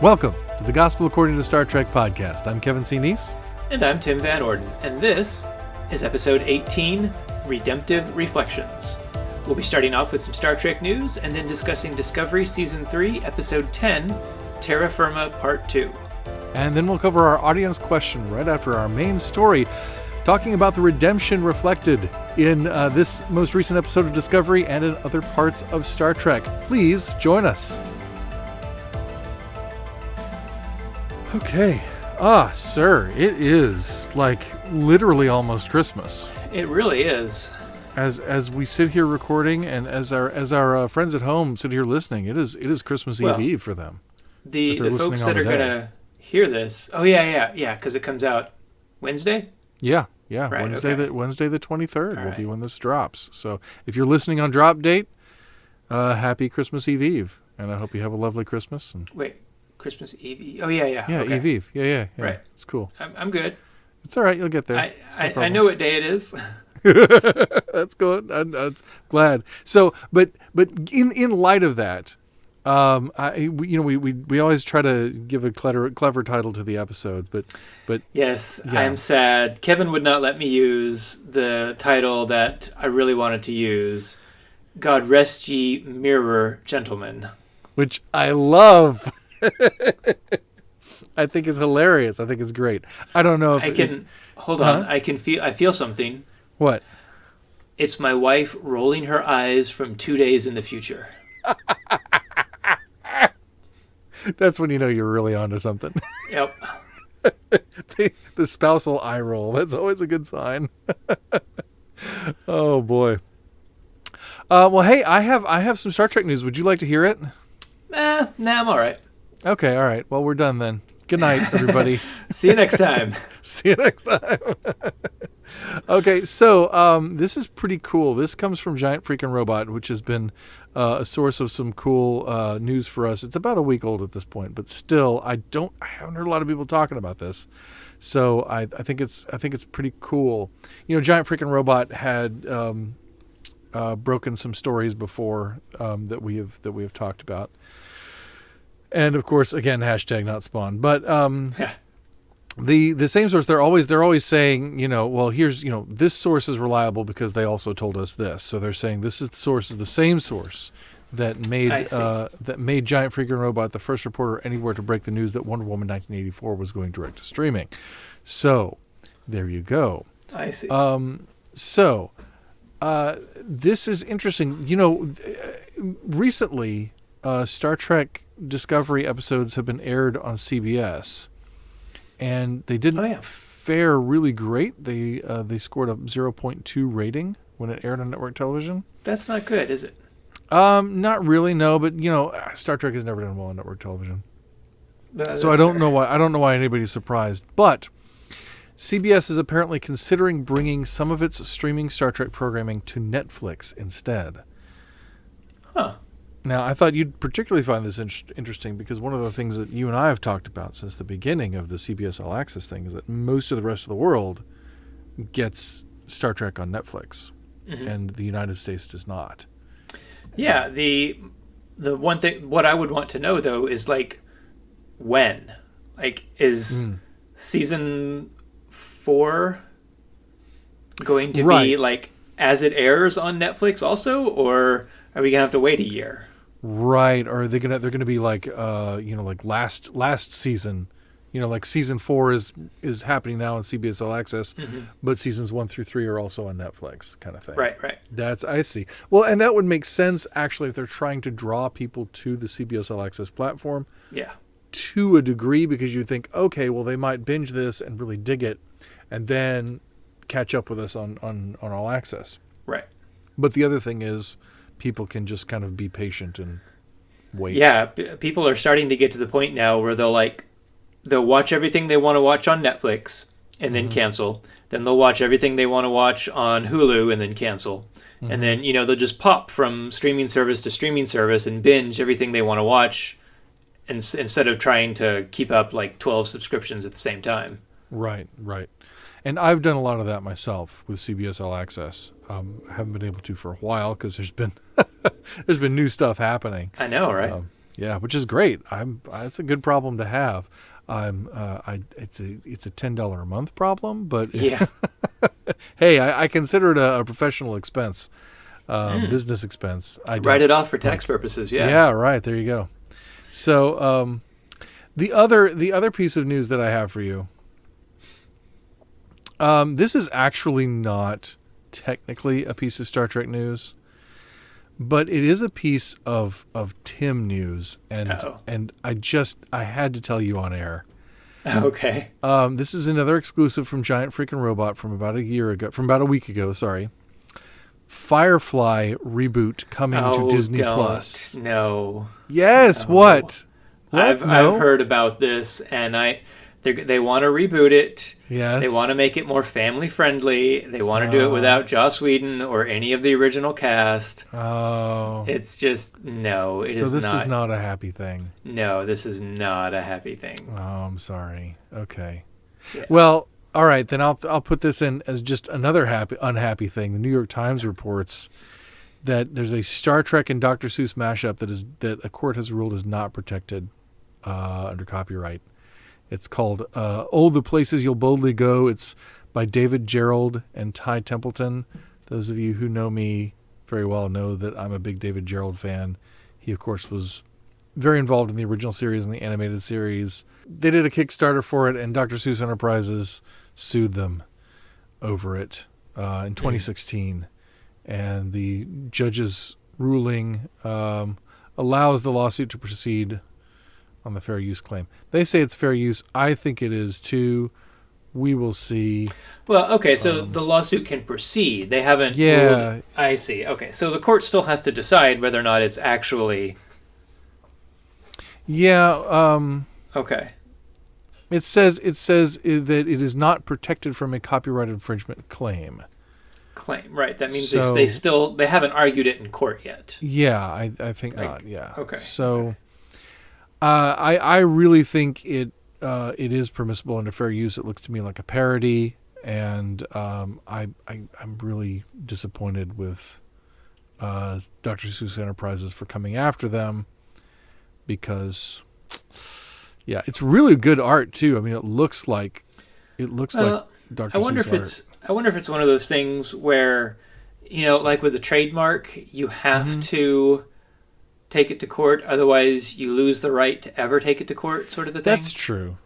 Welcome to the Gospel According to Star Trek podcast. I'm Kevin C. Neese. And I'm Tim Van Orden, and this is episode 18, Redemptive Reflections. We'll be starting off with some Star Trek news and then discussing Discovery Season 3, Episode 10, Terra Firma Part 2. And then we'll cover our audience question right after our main story, talking about the redemption reflected in this most recent episode of Discovery and in other parts of Star Trek. Please join us. Okay. Sir, it is like literally almost Christmas. It really is. As we sit here recording, and as our friends at home sit here listening, it is Christmas Eve for them. The folks that are gonna hear this. Oh yeah, because it comes out Wednesday. Yeah. Right, Wednesday the 23rd will be right. when this drops. So if you're listening on drop date, happy Christmas Eve, and I hope you have a lovely Christmas. And Wait. Christmas Eve? Oh, yeah. Yeah, okay. Eve. Yeah. Right. It's cool. I'm good. It's all right. You'll get there. I know what day it is. That's good. I'm glad. So, but in light of that, we always try to give a clever title to the episodes, but yes, yeah. I am sad. Kevin would not let me use the title that I really wanted to use. God rest ye, mirror gentlemen. Which I love. I think it's hilarious. I think it's great. I don't know if hold on. I feel something. What? It's my wife rolling her eyes from 2 days in the future. That's when you know you're really onto something. Yep. the spousal eye roll. That's always a good sign. Oh boy. Well, hey, I have some Star Trek news. Would you like to hear it? Nah, I'm all right. Okay, all right. Well, we're done then. Good night, everybody. See you next time. See you next time. Okay, so this is pretty cool. This comes from Giant Freaking Robot, which has been a source of some cool news for us. It's about a week old at this point, but still, I haven't heard a lot of people talking about this. So I think it's pretty cool. You know, Giant Freaking Robot had broken some stories before that we have talked about. And of course, again, hashtag not spawn. But the same source, they're always saying, well, here's, this source is reliable because they also told us this. So they're saying this is the same source that made Giant Freaking Robot the first reporter anywhere to break the news that Wonder Woman 1984 was going direct to streaming. So there you go. I see. This is interesting. Recently, Star Trek Discovery episodes have been aired on CBS, and they didn't fare really great. They scored a 0.2 rating when it aired on network television. That's not good, is it? Not really, no. But Star Trek has never done well on network television, so I don't know why. I don't know why anybody's surprised. But CBS is apparently considering bringing some of its streaming Star Trek programming to Netflix instead. Huh. Now, I thought you'd particularly find this interesting because one of the things that you and I have talked about since the beginning of the CBS All Access thing is that most of the rest of the world gets Star Trek on Netflix, and the United States does not. Yeah, the one thing, what I would want to know, though, is, when? Is season 4 going to be, as it airs on Netflix also, or are we going to have to wait a year? Right, or they're gonna be last season, season 4 is happening now on CBS All Access, but seasons 1 through 3 are also on Netflix, kind of thing. Right. I see. Well, and that would make sense actually if they're trying to draw people to the CBS All Access platform. Yeah. To a degree, because you think, okay, well, they might binge this and really dig it, and then catch up with us on All Access. Right. But the other thing is, people can just kind of be patient and wait. Yeah, people are starting to get to the point now where they'll watch everything they want to watch on Netflix and then cancel. Then they'll watch everything they want to watch on Hulu and then cancel. And then, they'll just pop from streaming service to streaming service and binge everything they want to watch instead of trying to keep up 12 subscriptions at the same time. Right. And I've done a lot of that myself with CBS All Access. I haven't been able to for a while because there's been new stuff happening. I know, right? Yeah, which is great. It's a good problem to have. It's a $10 a month problem, but Yeah. hey, I consider it a professional expense, business expense. I Write don't. it off for tax purposes. Yeah. Yeah, right. There you go. So the other piece of news that I have for you. This is actually not technically a piece of Star Trek news, but it is a piece of Tim news, and I had to tell you on air. Okay. This is another exclusive from Giant Freaking Robot from about a week ago. Sorry, Firefly reboot coming to Disney Plus. No. Yes. No. What? I've heard about this, and they want to reboot it. Yes. They want to make it more family friendly. They want to do it without Joss Whedon or any of the original cast. Oh. It's just no. So this is not a happy thing. No, this is not a happy thing. Oh, I'm sorry. Okay. Yeah. Well, all right, then I'll put this in as just another unhappy thing. The New York Times reports that there's a Star Trek and Dr. Seuss mashup that a court has ruled is not protected under copyright. It's called "Oh, the Places You'll Boldly Go." It's by David Gerald and Ty Templeton. Those of you who know me very well know that I'm a big David Gerald fan. He, of course, was very involved in the original series and the animated series. They did a Kickstarter for it, and Dr. Seuss Enterprises sued them over it in 2016. And the judge's ruling allows the lawsuit to proceed on the fair use claim. They say it's fair use. I think it is too. We will see. Well, okay, so the lawsuit can proceed. They haven't ruled. I see. Okay, so the court still has to decide whether or not it's actually... Yeah. Okay. It says that it is not protected from a copyright infringement claim. Right. That means they haven't argued it in court yet. Yeah, I think not. Yeah. Okay. So, I really think it is permissible under fair use. It looks to me like a parody, and I'm really disappointed with Dr. Seuss Enterprises for coming after them, because it's really good art too. I mean, it looks like Dr. Seuss art. I wonder if it's one of those things where, like with a trademark, you have to take it to court, otherwise you lose the right to ever take it to court, sort of a thing. That's true.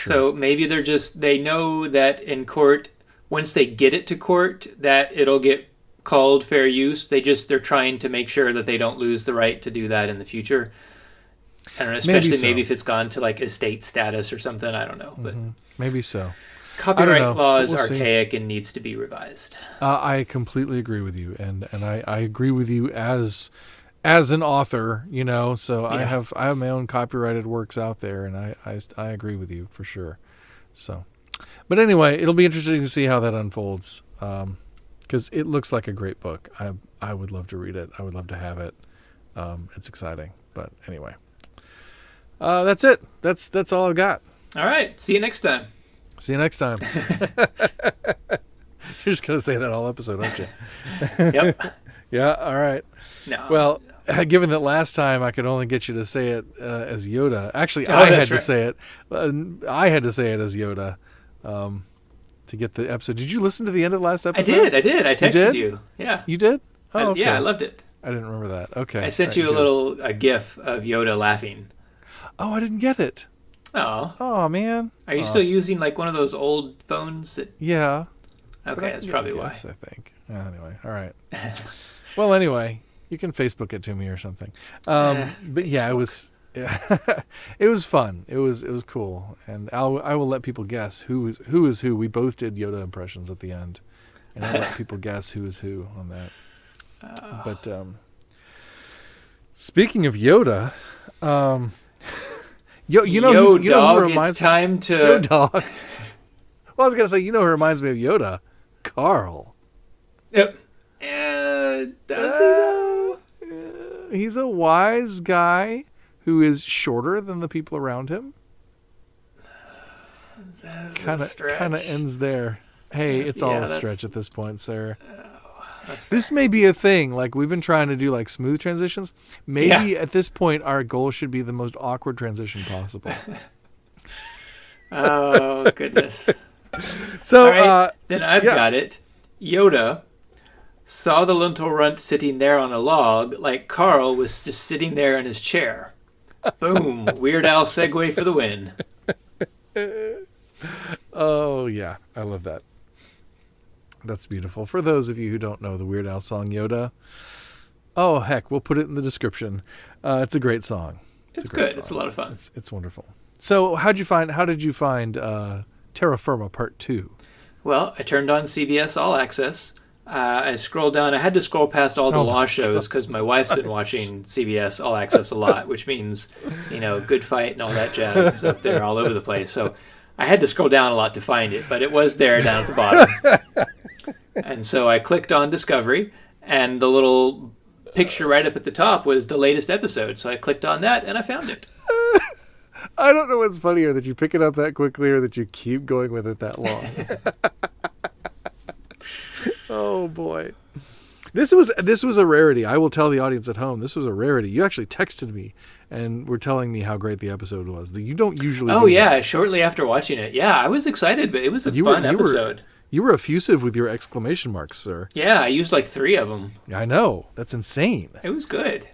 So maybe they know that in court, once they get it to court, that it'll get called fair use. They're trying to make sure that they don't lose the right to do that in the future. I don't know, especially maybe if it's gone to like estate status or something. I don't know, but maybe so. Copyright law is archaic and needs to be revised. I completely agree with you, and I agree with you as an author, So yeah. I have my own copyrighted works out there, and I agree with you for sure. So, but anyway, it'll be interesting to see how that unfolds, because it looks like a great book. I would love to read it. I would love to have it. It's exciting, but anyway. That's it. That's all I've got. All right. See you next time. See you next time. You're just going to say that all episode, aren't you? Yep. Yeah, all right. No. Well, given that last time I could only get you to say it as Yoda. Actually, I had to say it. I had to say it as Yoda to get the episode. Did you listen to the end of the last episode? I did. I texted you. Yeah. You did? Oh, okay. Yeah, I loved it. I didn't remember that. Okay. I sent you a GIF of Yoda laughing. Oh, I didn't get it. Oh, man. Are you still using like one of those old phones? Yeah. Okay, that's probably why. I think. Anyway, all right. Well, anyway, you can Facebook it to me or something. But yeah, it was it was fun. It was cool, and I will let people guess who is who. We both did Yoda impressions at the end, and I'll let people guess who is who on that. But speaking of Yoda, it's time to... Yo, dog. Well, I was going to say, who reminds me of Yoda? Carl. Yep. Does he though? He's a wise guy who is shorter than the people around him. Kind of ends there. Hey, it's all a stretch at this point, sir. That's fair. This may be a thing. Like, we've been trying to do like smooth transitions. Maybe at this point our goal should be the most awkward transition possible. Oh, goodness. So, All right, then I've got it. Yoda saw the little runt sitting there on a log like Carl was just sitting there in his chair. Boom. Weird Al segue for the win. oh yeah, I love that. That's beautiful. For those of you who don't know the Weird Al song Yoda, oh heck, we'll put it in the description. It's a great song. It's good. It's a lot of fun. It's wonderful. So how did you find Terra Firma Part 2? Well, I turned on CBS All Access. I scrolled down. I had to scroll past all the law shows because my wife's been watching CBS All Access a lot, which means, Good Fight and all that jazz is up there all over the place. So I had to scroll down a lot to find it, but it was there down at the bottom. And so I clicked on Discovery, and the little picture right up at the top was the latest episode. So I clicked on that, and I found it. I don't know what's funnier, that you pick it up that quickly or that you keep going with it that long. Oh boy. This was a rarity. I will tell the audience at home, this was a rarity. You actually texted me and were telling me how great the episode was. You don't usually do that. Shortly after watching it. Yeah, I was excited, but it was a fun episode. You were effusive with your exclamation marks, sir. Yeah, I used like 3 of them. I know. That's insane. It was good.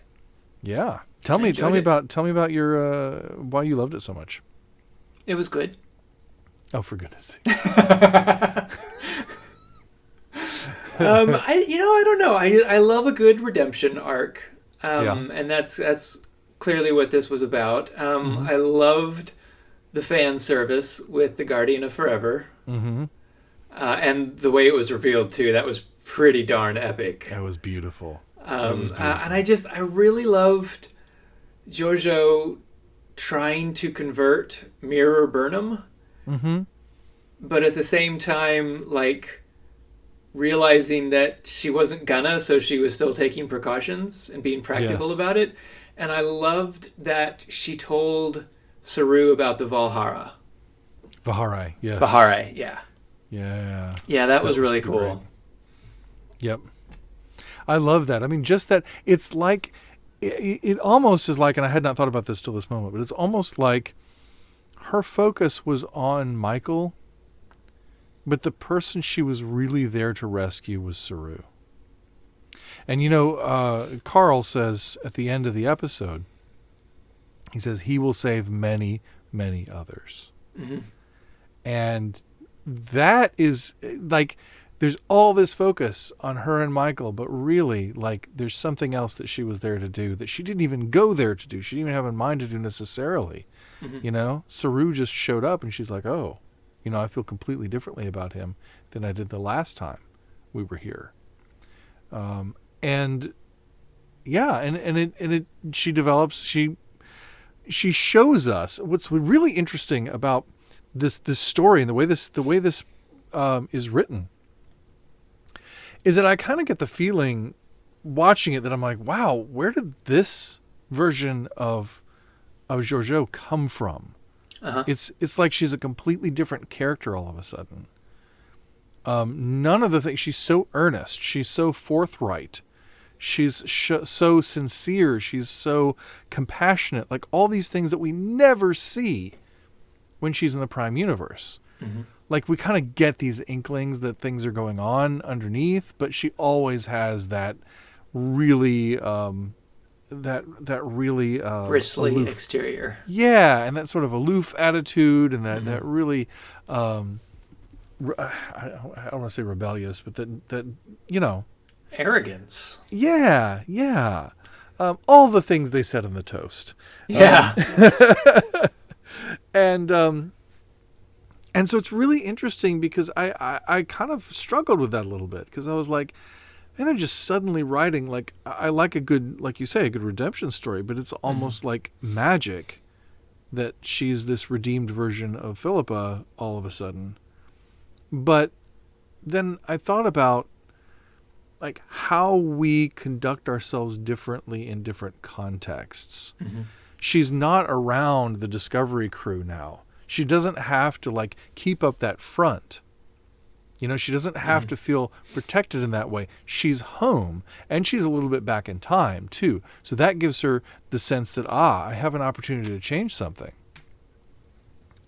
Yeah. Tell me about your why you loved it so much. It was good. Oh, for goodness sake. I don't know. I love a good redemption arc. And that's clearly what this was about. I loved the fan service with the Guardian of Forever. Mm-hmm. And the way it was revealed too, that was pretty darn epic. That was beautiful. And I really loved Jojo trying to convert Mirror Burnham, but at the same time, like, realizing that she wasn't gonna, so she was still taking precautions and being practical about it. And I loved that she told Saru about the Valhara. Vahari, yes. Vahari, yeah. Yeah. Yeah, that was really cool. Great. Yep. I love that. I mean, just that it's like, it almost is like, and I had not thought about this till this moment, but it's almost like her focus was on Michael, but the person she was really there to rescue was Saru. And Carl says at the end of the episode, he says he will save many, many others. Mm-hmm. And that is like, there's all this focus on her and Michael, but really, like, there's something else that she was there to do that she didn't even go there to do. She didn't even have in mind to do necessarily. Mm-hmm. Saru just showed up and she's like, oh, I feel completely differently about him than I did the last time we were here. She develops, she shows us what's really interesting about this story and the way this is written is that I kind of get the feeling watching it that I'm like, wow, where did this version of Jojo come from? Uh-huh. It's like she's a completely different character all of a sudden. None of the things, she's so earnest, she's so forthright, she's so sincere, she's so compassionate, like all these things that we never see when she's in the Prime Universe. Mm-hmm. Like, we kind of get these inklings that things are going on underneath, but she always has that really bristly aloof exterior. Yeah, and that sort of aloof attitude, and that really I don't want to say rebellious, but that arrogance. Yeah. All the things they said in the toast. Yeah. And so it's really interesting because I kind of struggled with that a little bit, because I was like, and they're just suddenly writing, like, I like a good, like you say, a good redemption story, but it's almost like magic that she's this redeemed version of Philippa all of a sudden. But then I thought about, like, how we conduct ourselves differently in different contexts. Mm-hmm. She's not around the Discovery crew now. She doesn't have to, like, keep up that front. She doesn't have to feel protected in that way. She's home, and she's a little bit back in time, too. So that gives her the sense that, I have an opportunity to change something.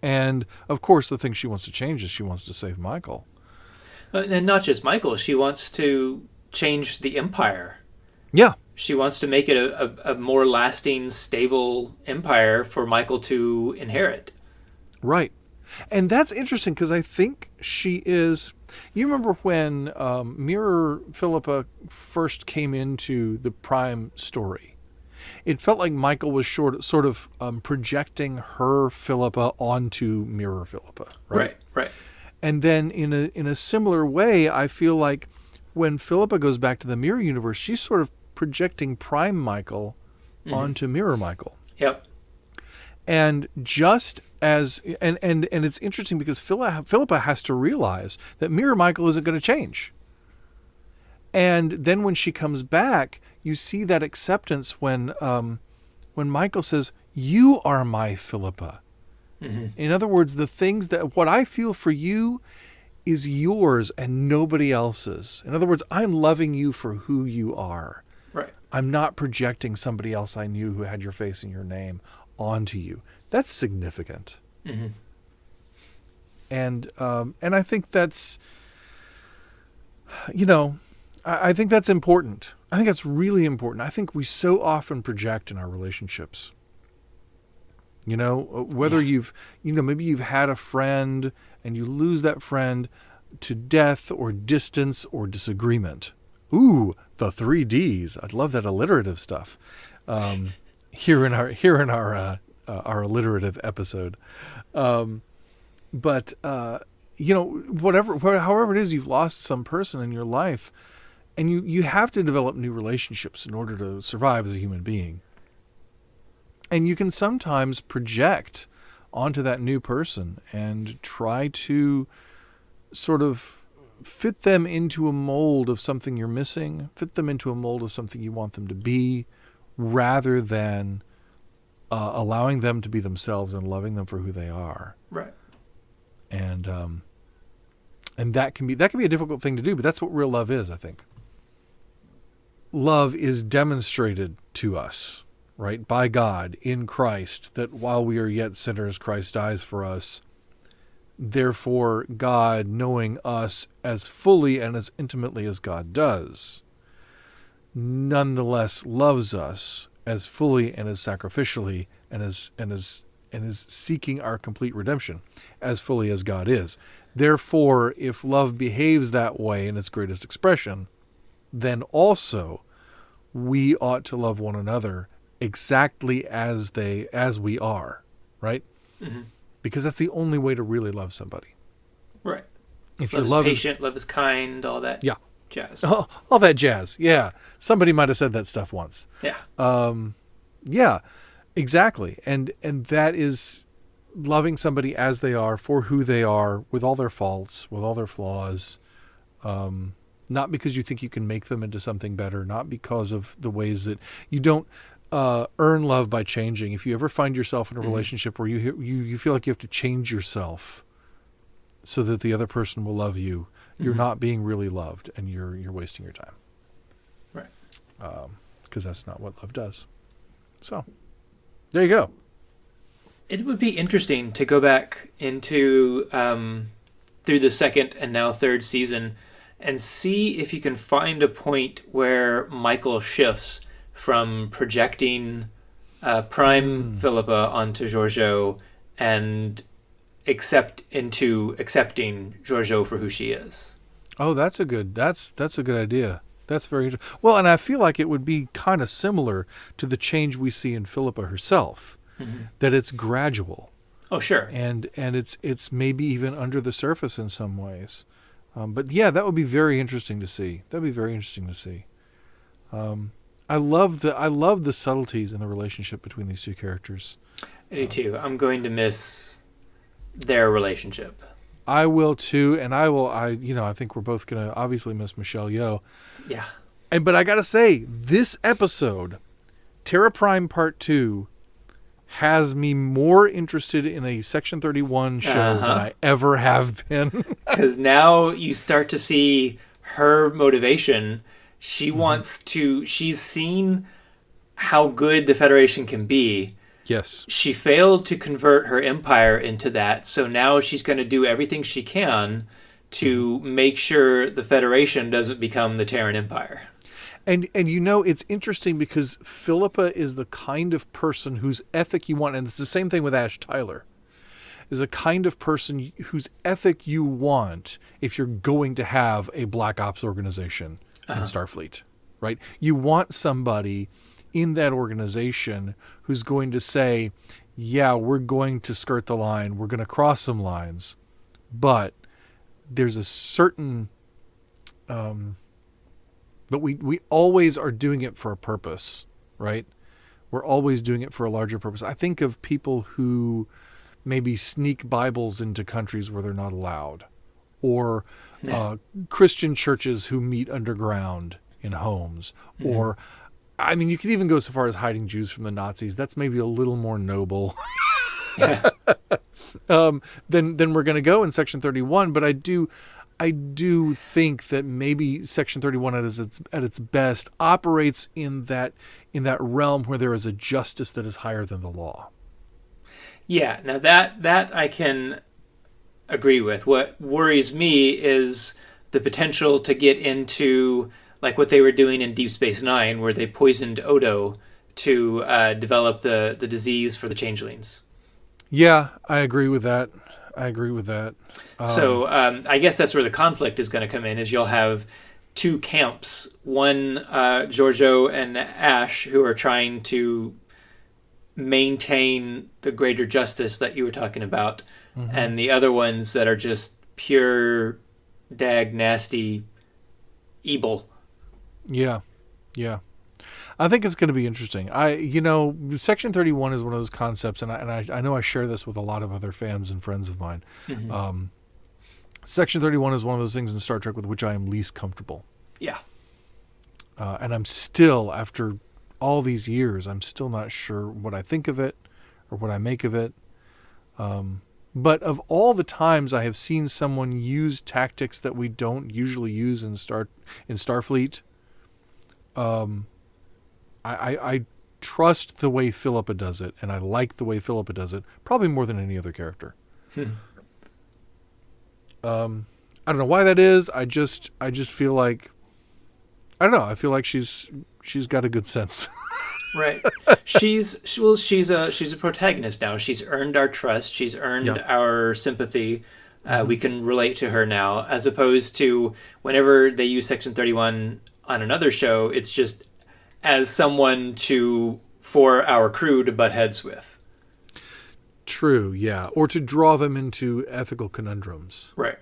And, of course, the thing she wants to change is she wants to save Michael. And not just Michael. She wants to change the Empire. Yeah. She wants to make it a more lasting, stable empire for Michael to inherit. Right. And that's interesting because I think she is... You remember when Mirror Philippa first came into the Prime story? It felt like Michael was sort of projecting her Philippa onto Mirror Philippa, right? Right. And then in a similar way, I feel like when Philippa goes back to the Mirror universe, she's sort of projecting Prime Michael onto Mirror Michael. Yep. And just as and it's interesting because Philippa has to realize that Mirror Michael isn't going to change. And then when she comes back, you see that acceptance when Michael says, "You are my Philippa." In other words, the things that what I feel for you is yours and nobody else's. In other words, I'm loving you for who you are. Right. I'm not projecting somebody else I knew who had your face and your name onto you. That's significant. And I think that's, I think that's important. I think that's really important. I think we so often project in our relationships. Whether you've, maybe you've had a friend and you lose that friend to death or distance or disagreement. Ooh, the 3 Ds. I'd love that alliterative stuff. Here in our alliterative episode. But however it is, you've lost some person in your life, and you have to develop new relationships in order to survive as a human being. And you can sometimes project onto that new person and try to sort of fit them into a mold of something you're missing, fit them into a mold of something you want them to be, rather than allowing them to be themselves and loving them for who they are. Right. And that can be a difficult thing to do, but that's what real love is, I think. Love is demonstrated to us, right, by God in Christ, that while we are yet sinners, Christ dies for us. Therefore, God, knowing us as fully and as intimately as God does, nonetheless loves us as fully and as sacrificially and is seeking our complete redemption as fully as God is. Therefore, if love behaves that way in its greatest expression, then also we ought to love one another exactly as we are, right? Because that's the only way to really love somebody. Right. If love your love is patient, love is kind, all that jazz. All that jazz, yeah. Somebody might have said that stuff once. Yeah. Yeah, exactly. And that is loving somebody as they are, for who they are, with all their faults, with all their flaws, not because you think you can make them into something better, not because of the ways that you don't earn love by changing. If you ever find yourself in a relationship where you feel like you have to change yourself so that the other person will love you, you're not being really loved, and you're wasting your time. Right. Because that's not what love does. So, there you go. It would be interesting to go back into through the second and now third season and see if you can find a point where Michael shifts from projecting Prime Philippa onto Giorgio and accepting Giorgio for who she is. Oh, that's a good idea. That's very interesting. Well, and I feel like it would be kind of similar to the change we see in Philippa herself, that it's gradual. Oh, sure. And it's maybe even under the surface in some ways. But yeah, that would be very interesting to see. That'd be very interesting to see. I love the subtleties in the relationship between these two characters. I do too. I'm going to miss their relationship. I will too, and I think we're both gonna obviously miss Michelle Yeoh. Yeah. But I gotta say, this episode, Terra Prime Part 2, has me more interested in a Section 31 show than I ever have been. Because now you start to see her motivation. She wants to, she's seen how good the Federation can be. Yes. She failed to convert her empire into that, so now she's going to do everything she can to make sure the Federation doesn't become the Terran Empire. And it's interesting because Philippa is the kind of person whose ethic you want, and it's the same thing with Ash Tyler, is a kind of person whose ethic you want if you're going to have a Black Ops organization in Starfleet, right? You want somebody in that organization who's going to say, yeah, we're going to skirt the line, we're going to cross some lines, but there's a certain... but we always are doing it for a purpose, right? We're always doing it for a larger purpose. I think of people who maybe sneak Bibles into countries where they're not allowed, or Christian churches who meet underground in homes, or, I mean, you could even go so far as hiding Jews from the Nazis. That's maybe a little more noble than we're going to go in Section 31. But I do think that maybe Section 31 at its best operates in that realm where there is a justice that is higher than the law. Yeah, now that I can agree with. What worries me is the potential to get into like what they were doing in Deep Space Nine, where they poisoned Odo to develop the disease for the changelings. Yeah, I agree with that. So I guess that's where the conflict is going to come in, is you'll have two camps, one Giorgio and Ash, who are trying to maintain the greater justice that you were talking about, and the other ones that are just pure dag nasty evil. Yeah. I think it's going to be interesting. Section 31 is one of those concepts, and I know I share this with a lot of other fans and friends of mine. Section 31 is one of those things in Star Trek with which I am least comfortable. Yeah. And I'm still, after all these years, I'm still not sure what I think of it or what I make of it. But of all the times I have seen someone use tactics that we don't usually use in Starfleet, I trust the way Philippa does it, and I like the way Philippa does it, probably more than any other character. I don't know why that is. I just feel like, I don't know. I feel like she's got a good sense. Right. She's a protagonist now. She's earned our trust. She's earned our sympathy. We can relate to her now, as opposed to whenever they use Section 31 on another show, it's just as someone for our crew to butt heads with. True, yeah. Or to draw them into ethical conundrums. Right.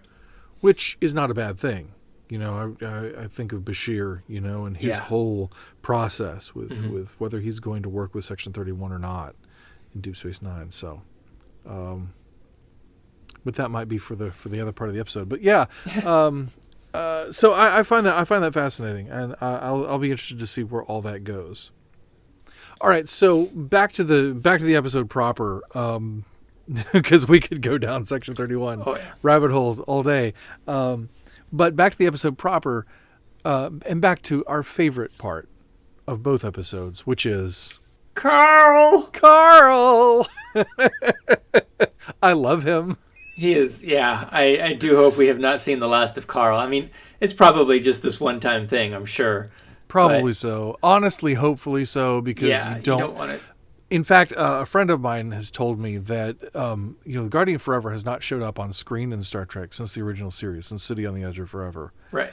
Which is not a bad thing. I think of Bashir, and his whole process with whether he's going to work with Section 31 or not in Deep Space Nine. So, but that might be for the other part of the episode. But yeah, so I find that fascinating, and I'll be interested to see where all that goes. All right, so back to the episode proper, because we could go down Section 31 rabbit holes all day. But back to the episode proper, and back to our favorite part of both episodes, which is Carl. I love him. He is, yeah. I do hope we have not seen the last of Carl. I mean, it's probably just this one-time thing, I'm sure. Probably so. Honestly, hopefully so, because you don't want it. In fact, a friend of mine has told me that the Guardian Forever has not showed up on screen in Star Trek since the original series, since City on the Edge of Forever. Right.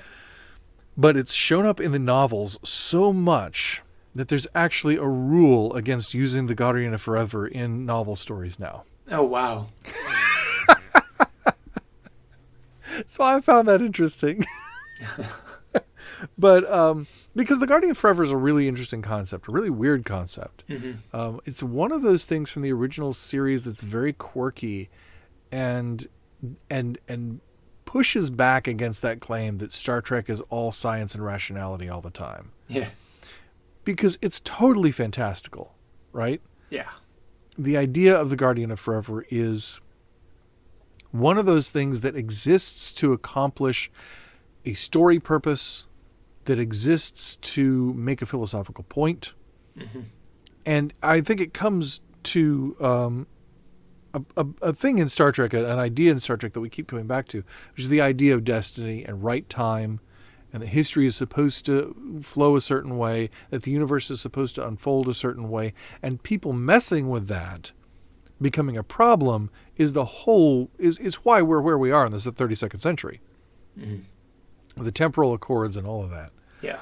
But it's shown up in the novels so much that there's actually a rule against using the Guardian of Forever in novel stories now. Oh, wow. So I found that interesting. But because the Guardian Forever is a really interesting concept, a really weird concept. It's one of those things from the original series that's very quirky and pushes back against that claim that Star Trek is all science and rationality all the time. Yeah. Because it's totally fantastical, right? Yeah. the idea of the Guardian of Forever is one of those things that exists to accomplish a story purpose, that exists to make a philosophical point. Mm-hmm. And I think it comes to a thing in Star Trek, an idea in Star Trek that we keep coming back to, which is the idea of destiny and right time, and that history is supposed to flow a certain way, that the universe is supposed to unfold a certain way, and people messing with that becoming a problem is why we're where we are in this 32nd century. Mm-hmm. The temporal accords and all of that. Yeah.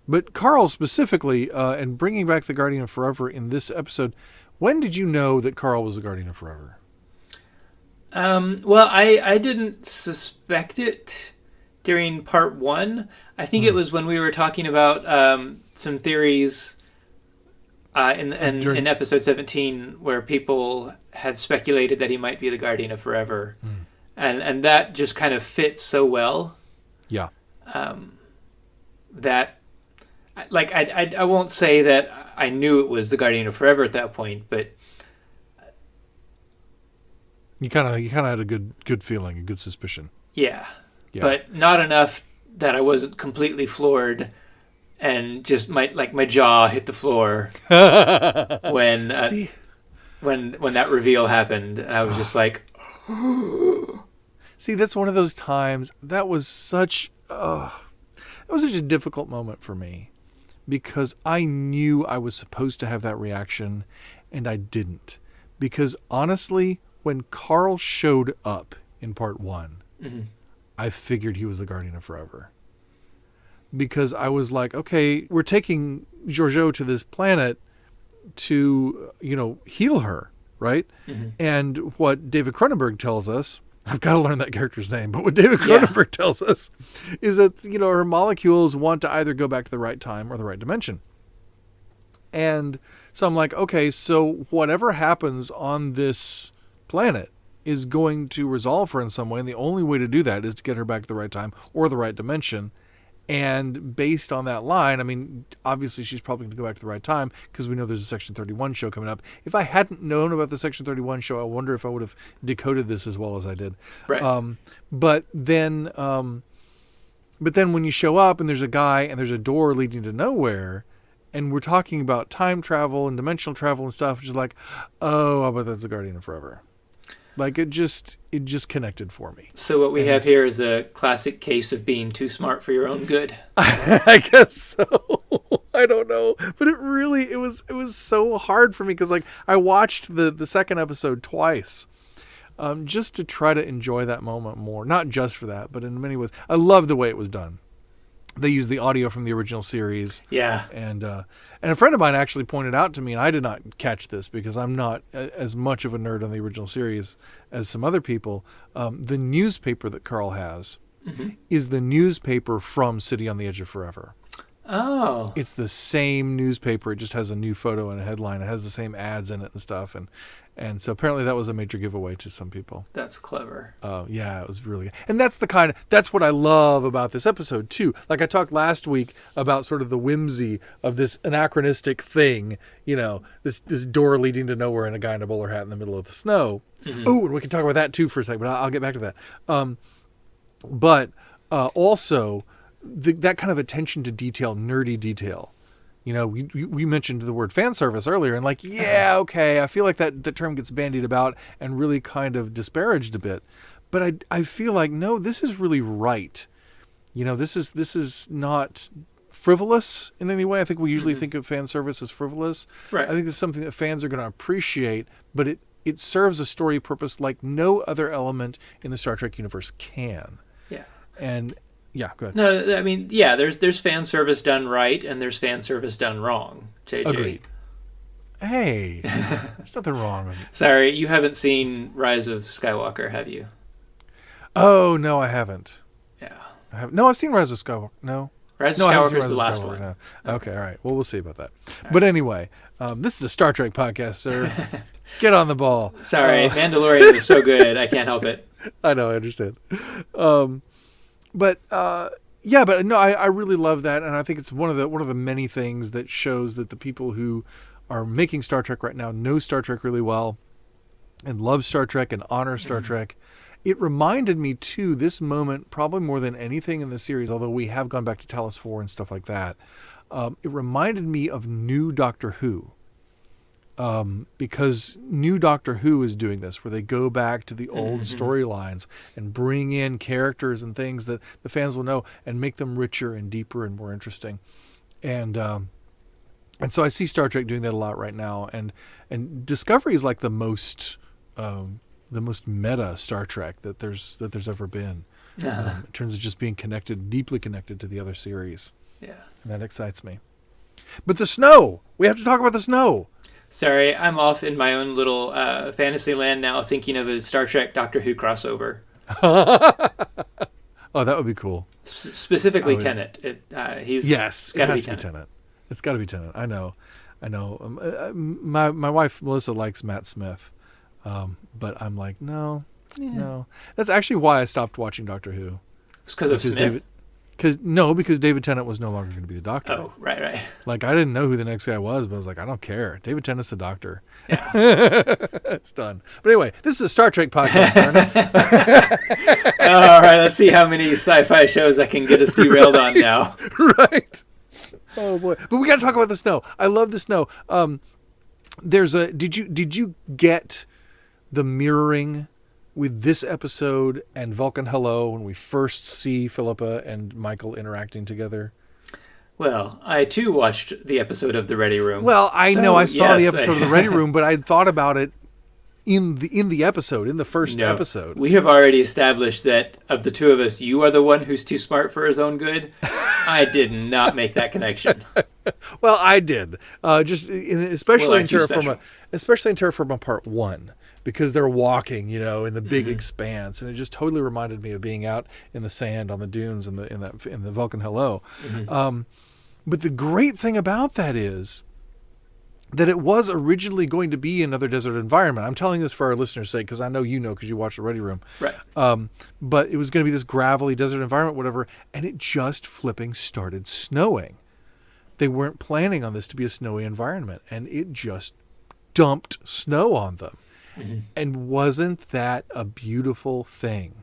But Carl specifically, and bringing back the Guardian of Forever in this episode, when did you know that Carl was the Guardian of Forever? Well, I didn't suspect it during part 1. I think it was when we were talking about some theories in episode 17 where people had speculated that he might be the Guardian of Forever. And that just kind of fits so well. Yeah. That, like, I won't say that I knew it was the Guardian of Forever at that point, but you kind of had a good feeling, a good suspicion. Yeah. But not enough that I wasn't completely floored and just my jaw hit the floor when that reveal happened, and I was just like, see, that's one of those times that was such a difficult moment for me, because I knew I was supposed to have that reaction and I didn't, because honestly, when Carl showed up in part 1, mm-hmm. I figured he was the Guardian of Forever. Because I was like, okay, we're taking Georgiou to this planet to, heal her, right? Mm-hmm. And what David Cronenberg tells us, I've got to learn that character's name, but what David Cronenberg tells us is that, her molecules want to either go back to the right time or the right dimension. And so I'm like, okay, so whatever happens on this planet is going to resolve her in some way, and the only way to do that is to get her back to the right time or the right dimension. And based on that line, I mean, obviously she's probably going to go back to the right time, because we know there's a Section 31 show coming up. If I hadn't known about the Section 31 show, I wonder if I would have decoded this as well as I did. Right. But then when you show up and there's a guy and there's a door leading to nowhere, and we're talking about time travel and dimensional travel and stuff, which is like, oh, I bet that's the Guardian of Forever. Like, it just connected for me. So what we have here is a classic case of being too smart for your own good. I guess so. I don't know, but it was so hard for me, because like I watched the second episode twice, just to try to enjoy that moment more. Not just for that, but in many ways, I love the way it was done. They used the audio from the original series. Yeah. And a friend of mine actually pointed out to me, and I did not catch this because I'm not as much of a nerd on the original series as some other people. The newspaper that Carl has mm-hmm. is the newspaper from City on the Edge of Forever. Oh. It's the same newspaper. It just has a new photo and a headline. It has the same ads in it and stuff. And so apparently that was a major giveaway to some people. That's clever. Yeah, it was really good. And that's what I love about this episode too. Like I talked last week about sort of the whimsy of this anachronistic thing, this door leading to nowhere and a guy in a bowler hat in the middle of the snow. Mm-hmm. Oh, and we can talk about that too for a second, but I'll get back to that. But also that kind of attention to detail, nerdy detail. We mentioned the word fan service earlier, and like, yeah, okay, I feel like that term gets bandied about and really kind of disparaged a bit. But I feel like, no, this is really right. This is not frivolous in any way. I think we usually mm-hmm. think of fan service as frivolous. Right. I think it's something that fans are going to appreciate, but it serves a story purpose like no other element in the Star Trek universe can. Yeah. And yeah, go ahead. No, I mean, yeah, there's fan service done right, and there's fan service done wrong, JJ. Agreed. Hey, there's nothing wrong with it. Sorry, you haven't seen Rise of Skywalker, have you? Oh, no, I haven't. Yeah. I've seen Rise of Skywalker. No? Rise of Skywalker is the last one. No. Okay, all right. Well, we'll see about that. All but anyway, this is a Star Trek podcast, sir. Get on the ball. Sorry, Mandalorian was so good, I can't help it. I know, I understand. But no, I really love that, and I think it's one of the many things that shows that the people who are making Star Trek right now know Star Trek really well and love Star Trek and honor Star Trek. It reminded me, too, this moment, probably more than anything in the series, although we have gone back to Talos 4 and stuff like that, it reminded me of new Doctor Who. Because new Doctor Who is doing this, where they go back to the old storylines and bring in characters and things that the fans will know and make them richer and deeper and more interesting. And so I see Star Trek doing that a lot right now. And Discovery is like the most meta Star Trek that there's ever been, in terms of just being connected, deeply connected to the other series. Yeah, and that excites me. But the snow, we have to talk about the snow. Sorry, I'm off in my own little fantasy land now, thinking of a Star Trek Doctor Who crossover. Oh, that would be cool. Specifically, Tennant. He's yes, got it to has be to be Tennant. Tennant. It's got to be Tennant. I know. My wife Melissa likes Matt Smith, but I'm like, no. That's actually why I stopped watching Doctor Who. It's because of Smith. Because David Tennant was no longer going to be the Doctor. Oh, right. Like, I didn't know who the next guy was, but I was like, I don't care. David Tennant's the Doctor. Yeah. It's done. But anyway, this is a Star Trek podcast. All right, let's see how many sci-fi shows I can get us derailed on now. Right. Oh boy. But we got to talk about the snow. I love the snow. Did you get the mirroring with this episode and Vulcan Hello when we first see Philippa and Michael interacting together? Well, I too watched the episode of The Ready Room. Well, I know I saw the episode of The Ready Room, but I had thought about it in the episode, in the first episode. We have already established that of the two of us, you are the one who's too smart for his own good. I did not make that connection. Well, I did. Especially in Terra Firma Part 1. Because they're walking, in the big expanse, and it just totally reminded me of being out in the sand on the dunes in the Vulcan Hello. But the great thing about that is that it was originally going to be another desert environment. I'm telling this for our listeners' sake because I know because you watched The Ready Room. Right. But it was going to be this gravelly desert environment, whatever, and it just flipping started snowing. They weren't planning on this to be a snowy environment, and it just dumped snow on them. And wasn't that a beautiful thing?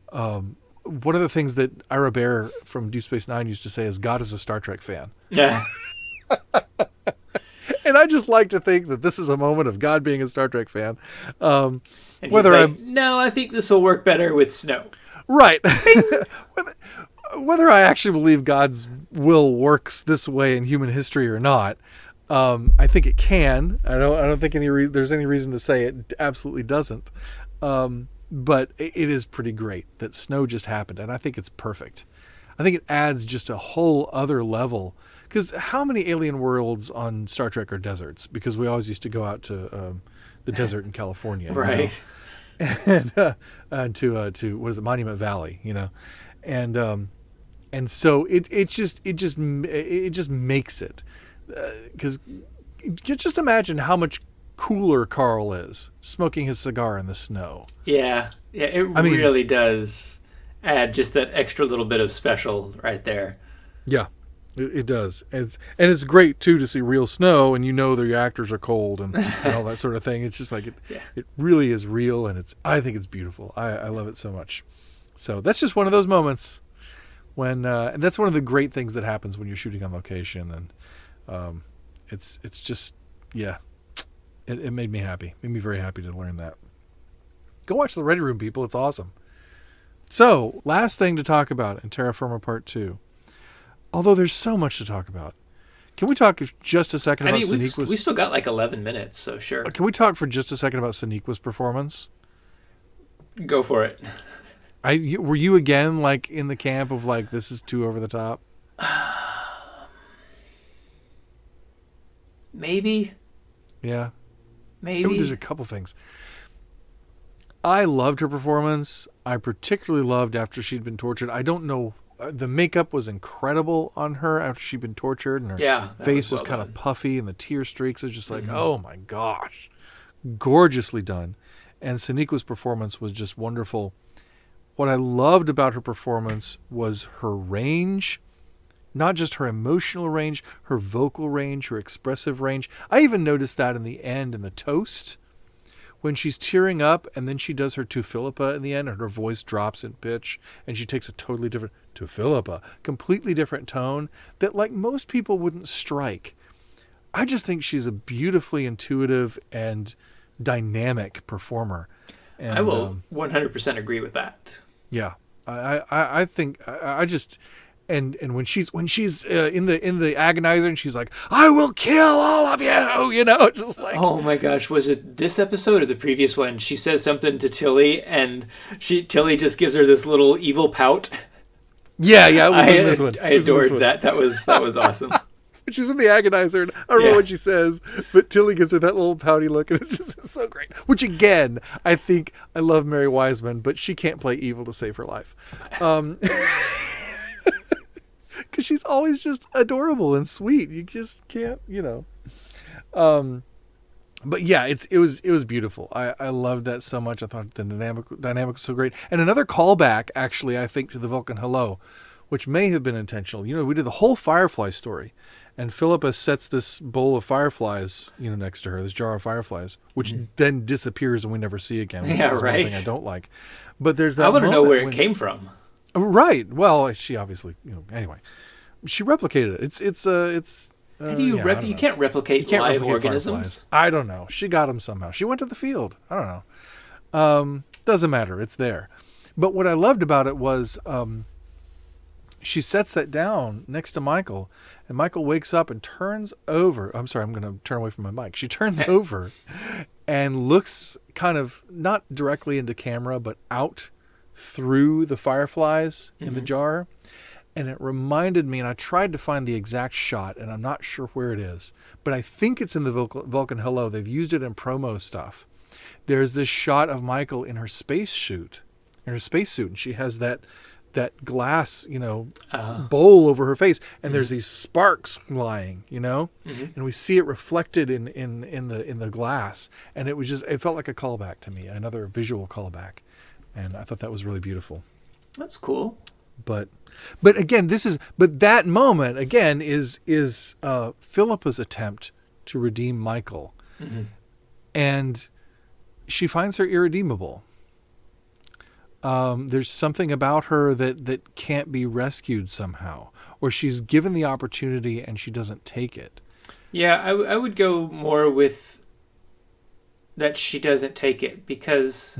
One of the things that Ira Bear from Deep Space Nine used to say is God is a Star Trek fan. Yeah. And I just like to think that this is a moment of God being a Star Trek fan. And no, I think this will work better with snow. Right. whether I actually believe God's will works this way in human history or not, I think it can. I don't think there's any reason to say it absolutely doesn't. But it is pretty great that snow just happened, and I think it's perfect. I think it adds just a whole other level. Because how many alien worlds on Star Trek are deserts? Because we always used to go out to the desert in California, right? And to what is it, Monument Valley, and so it just makes it. Because just imagine how much cooler Carl is smoking his cigar in the snow. Yeah, it really does add just that extra little bit of special right there. Yeah, it does. It's great too to see real snow, and the reactors are cold and all that sort of thing. It's just like it really is real, and I think it's beautiful. I love it so much. So that's just one of those moments when, and that's one of the great things that happens when you're shooting on location and. It's just, it made me happy. Made me very happy to learn that. Go watch The Ready Room, people. It's awesome. So, last thing to talk about in Terra Firma Part 2. Although there's so much to talk about. Can we talk just a second about Sonequa's... we still got like 11 minutes, so sure. Can we talk for just a second about Sonequa's performance? Go for it. Were you again like in the camp of like, this is too over the top? Maybe. Yeah. Maybe. There's a couple things. I loved her performance. I particularly loved after she'd been tortured. I don't know. The makeup was incredible on her after she'd been tortured. And her face was kind of puffy and the tear streaks. It was just like, oh my gosh. Gorgeously done. And Sonequa's performance was just wonderful. What I loved about her performance was her range. not just her emotional range, her vocal range, her expressive range. I even noticed that in the end in the toast when she's tearing up and then she does her to Philippa in the end and her voice drops in pitch and she takes a totally different to Philippa, completely different tone that like most people wouldn't strike. I just think she's a beautifully intuitive and dynamic performer. And, I will 100% agree with that. Yeah, I think I just and when she's in the agonizer and she's like, I will kill all of you, you know, just like, oh my gosh, was it this episode or the previous one? She says something to Tilly and Tilly just gives her this little evil pout. Yeah, it was in this one. I adored that. That was awesome. She's in the agonizer, and I don't know what she says, but Tilly gives her that little pouty look, and it's so great. Which, again, I think I love Mary Wiseman, but she can't play evil to save her life. Because she's always just adorable and sweet. You just can't, you know. But yeah, it was beautiful. I loved that so much. I thought the dynamic was so great. And another callback, actually, I think, to the Vulcan Hello, which may have been intentional. You know, we did the whole Firefly story. And Philippa sets this bowl of fireflies, you know, next to her, this jar of fireflies, which then disappears and we never see again. Which is one thing I don't like. But there's that. I want to know where it came from. Right. Well, she obviously, you know. Anyway, she replicated it. It's. How do you you can't replicate live organisms? Fireflies. I don't know. She got them somehow. She went to the field. I don't know. Doesn't matter. It's there. But what I loved about it was. She sets that down next to Michael, and Michael wakes up and turns over. I'm sorry, I'm going to turn away from my mic. She turns over and looks kind of not directly into camera, but out through the fireflies in the jar. And it reminded me, and I tried to find the exact shot, and I'm not sure where it is, but I think it's in the Vulcan Hello. They've used it in promo stuff. There's this shot of Michael in her spacesuit, and she has that glass, you know, bowl over her face, and there's these sparks flying, you know, and we see it reflected in the glass, and it felt like a callback to me, another visual callback, and I thought that was really beautiful. That's cool. But again, that moment again is Philippa's attempt to redeem Michael, and she finds her irredeemable. There's something about her that can't be rescued somehow, or she's given the opportunity and she doesn't take it. Yeah, I would go more with that she doesn't take it because,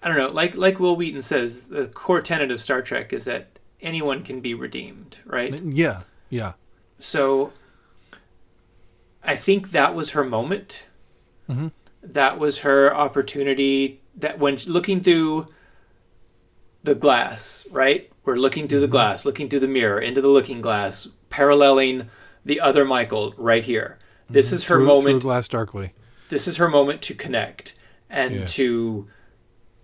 I don't know, like Will Wheaton says, the core tenet of Star Trek is that anyone can be redeemed, right? Yeah. So I think that was her moment. That was her opportunity. That when looking through the glass, right? We're looking through the glass, looking through the mirror, into the looking glass, paralleling the other Michael right here. This is her moment. Through glass darkly. This is her moment to connect and to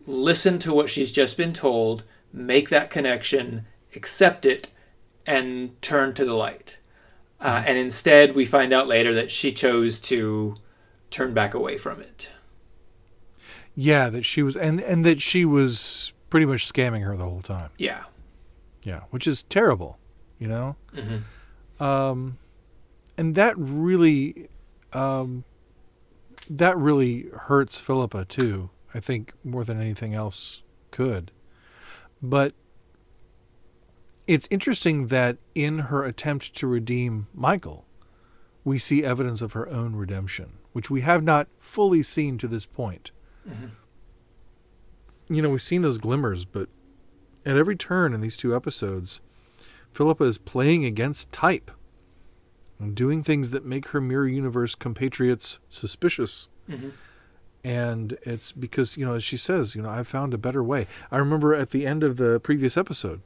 listen to what she's just been told, make that connection, accept it, and turn to the light. And instead, we find out later that she chose to turn back away from it. Yeah, that she was, and that she was pretty much scamming her the whole time. Yeah, which is terrible, you know. And that really hurts Philippa too. I think more than anything else could. But it's interesting that in her attempt to redeem Michael, we see evidence of her own redemption, which we have not fully seen to this point. You know, we've seen those glimmers, but at every turn in these two episodes, Philippa is playing against type and doing things that make her mirror universe compatriots suspicious. And it's because, you know, as she says, you know, I've found a better way. I remember at the end of the previous episode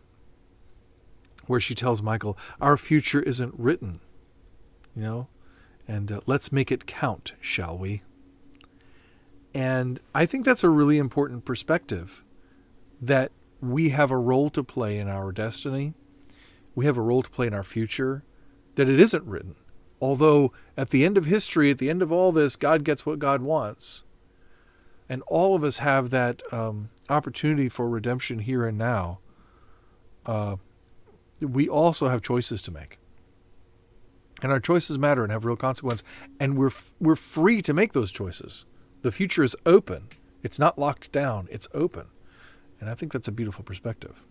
where she tells Michael, our future isn't written, you know, and let's make it count, shall we? And I think that's a really important perspective, that we have a role to play in our destiny. We have a role to play in our future, that it isn't written. Although at the end of history, at the end of all this, God gets what God wants. And all of us have that opportunity for redemption here and now. we also have choices to make. And our choices matter and have real consequence. And we're free to make those choices. The future is open. It's not locked down. It's open. And I think that's a beautiful perspective.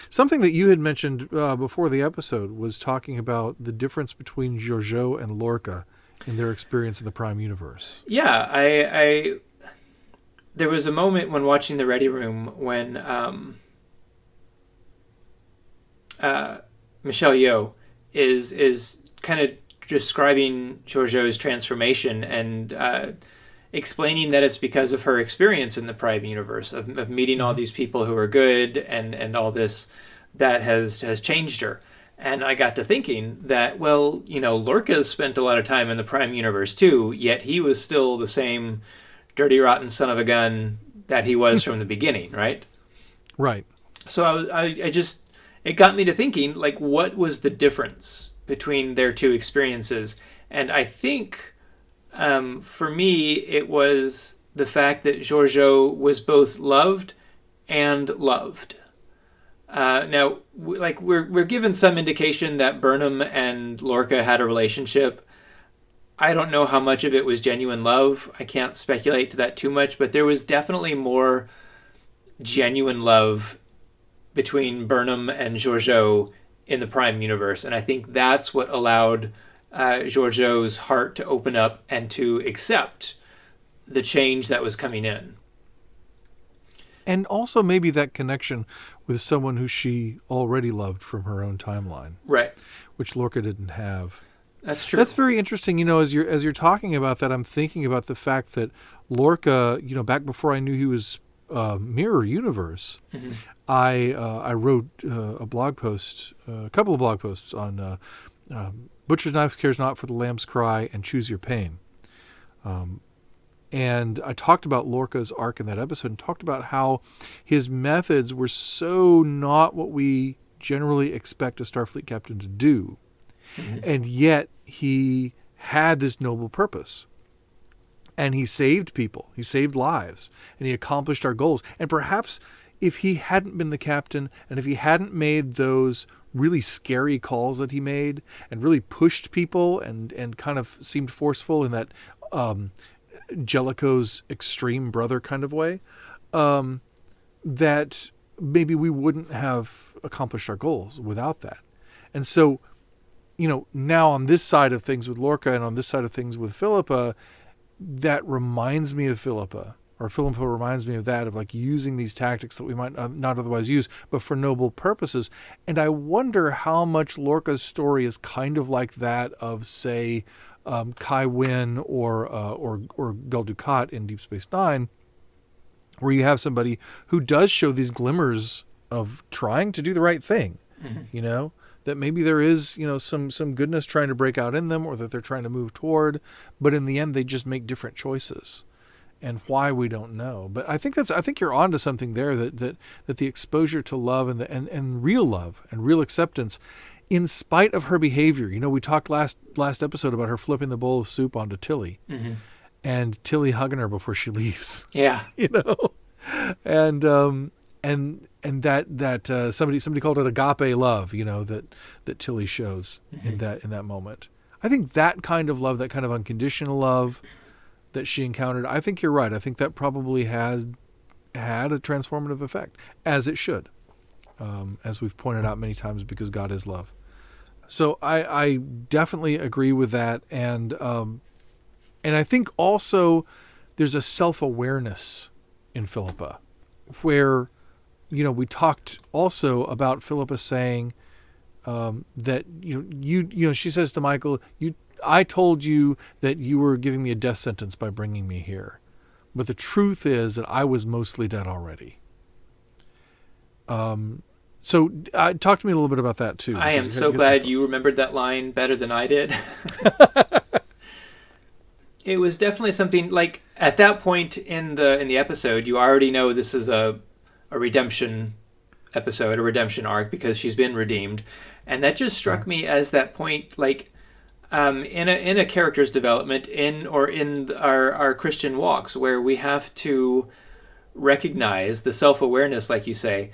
Something that you had mentioned before the episode was talking about the difference between Giorgio and Lorca in their experience in the Prime Universe. Yeah, I there was a moment when watching the Ready Room when Michelle Yeoh is kind of describing Giorgio's transformation and explaining that it's because of her experience in the Prime Universe of meeting all these people who are good and all this that has changed her. And I got to thinking that, well, Lorca's spent a lot of time in the Prime Universe too, yet he was still the same dirty, rotten son of a gun that he was from the beginning, right? Right. So I just, it got me to thinking, like, what was the difference between their two experiences? And I think, for me, it was the fact that Giorgio was both loved and loved. Now, we're given some indication that Burnham and Lorca had a relationship. I don't know how much of it was genuine love. I can't speculate to that too much, but there was definitely more genuine love between Burnham and Giorgio in the Prime Universe, and I think that's what allowed Giorgio's heart to open up and to accept the change that was coming in. And also maybe that connection with someone who she already loved from her own timeline. Right. Which Lorca didn't have. That's true. That's very interesting. As you're talking about that, I'm thinking about the fact that Lorca, back before I knew he was Mirror Universe, Mm-hmm. I wrote a blog post, a couple of blog posts on Butcher's Knife Cares Not for the Lamb's Cry and Choose Your Pain. And I talked about Lorca's arc in that episode and talked about how his methods were so not what we generally expect a Starfleet captain to do. Mm-hmm. And yet he had this noble purpose. And he saved people. He saved lives. And he accomplished our goals. And perhaps if he hadn't been the captain and if he hadn't made those really scary calls that he made and really pushed people and kind of seemed forceful in that Jellicoe's extreme brother kind of way, that maybe we wouldn't have accomplished our goals without that. And so, now on this side of things with Lorca and on this side of things with Philippa, that reminds me of Philippa, or Philippa reminds me of that, of like using these tactics that we might not otherwise use, but for noble purposes. And I wonder how much Lorca's story is kind of like that of, say, Kai Wynn or Gul Dukat in Deep Space Nine, where you have somebody who does show these glimmers of trying to do the right thing, Mm-hmm. That maybe there is, some goodness trying to break out in them, or that they're trying to move toward, but in the end they just make different choices. And why, we don't know. But I think you're onto something there, that the exposure to love and real love and real acceptance, in spite of her behavior. We talked last episode about her flipping the bowl of soup onto Tilly, Mm-hmm. and Tilly hugging her before she leaves. Yeah. And that somebody called it agape love, that Tilly shows in that moment. I think that kind of love, that kind of unconditional love that she encountered, I think you're right. I think that probably has had a transformative effect, as it should, as we've pointed out many times, because God is love. So I definitely agree with that, and I think also there's a self-awareness in Philippa, where we talked also about Philippa saying that she says to Michael, I told you that you were giving me a death sentence by bringing me here, but the truth is that I was mostly dead already. So talk to me a little bit about that too. I am so glad you remembered that line better than I did. It was definitely something, like, at that point in the episode, you already know this is a redemption episode, a redemption arc, because she's been redeemed. And that just struck me as that point, like, in a character's development, in our Christian walks, where we have to recognize the self-awareness, like you say,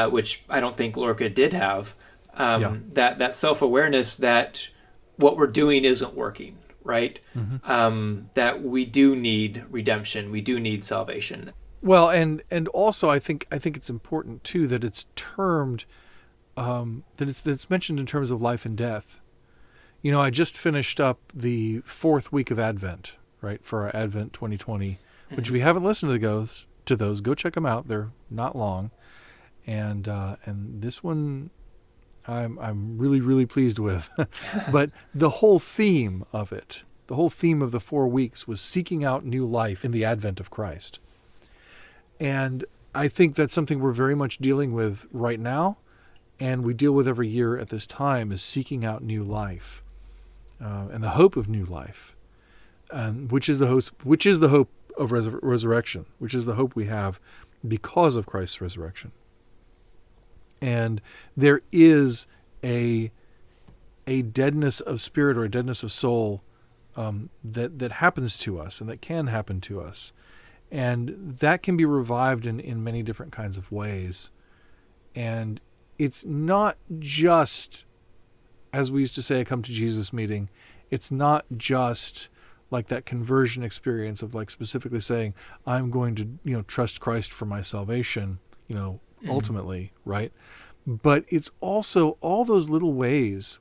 which I don't think Lorca did have. Yeah. That self-awareness that what we're doing isn't working, right? That we do need redemption, we do need salvation. Well, and also I think it's important too that it's termed that it's mentioned in terms of life and death. You know, I just finished up the 4th week of Advent, right, for our Advent 2020, which if you haven't listened to those, go check them out. They're not long, and this one I'm really, really pleased with. But the whole theme of it, the whole theme of the 4 weeks was seeking out new life in the advent of Christ. And I think that's something we're very much dealing with right now, and we deal with every year at this time, is seeking out new life and the hope of new life, which is the hope of resurrection, which is the hope we have because of Christ's resurrection. And there is a deadness of spirit or a deadness of soul that happens to us and that can happen to us. And that can be revived in many different kinds of ways. And it's not just, as we used to say, a come to Jesus meeting. It's not just like that conversion experience of like specifically saying, I'm going to, trust Christ for my salvation, ultimately, right? But it's also all those little ways.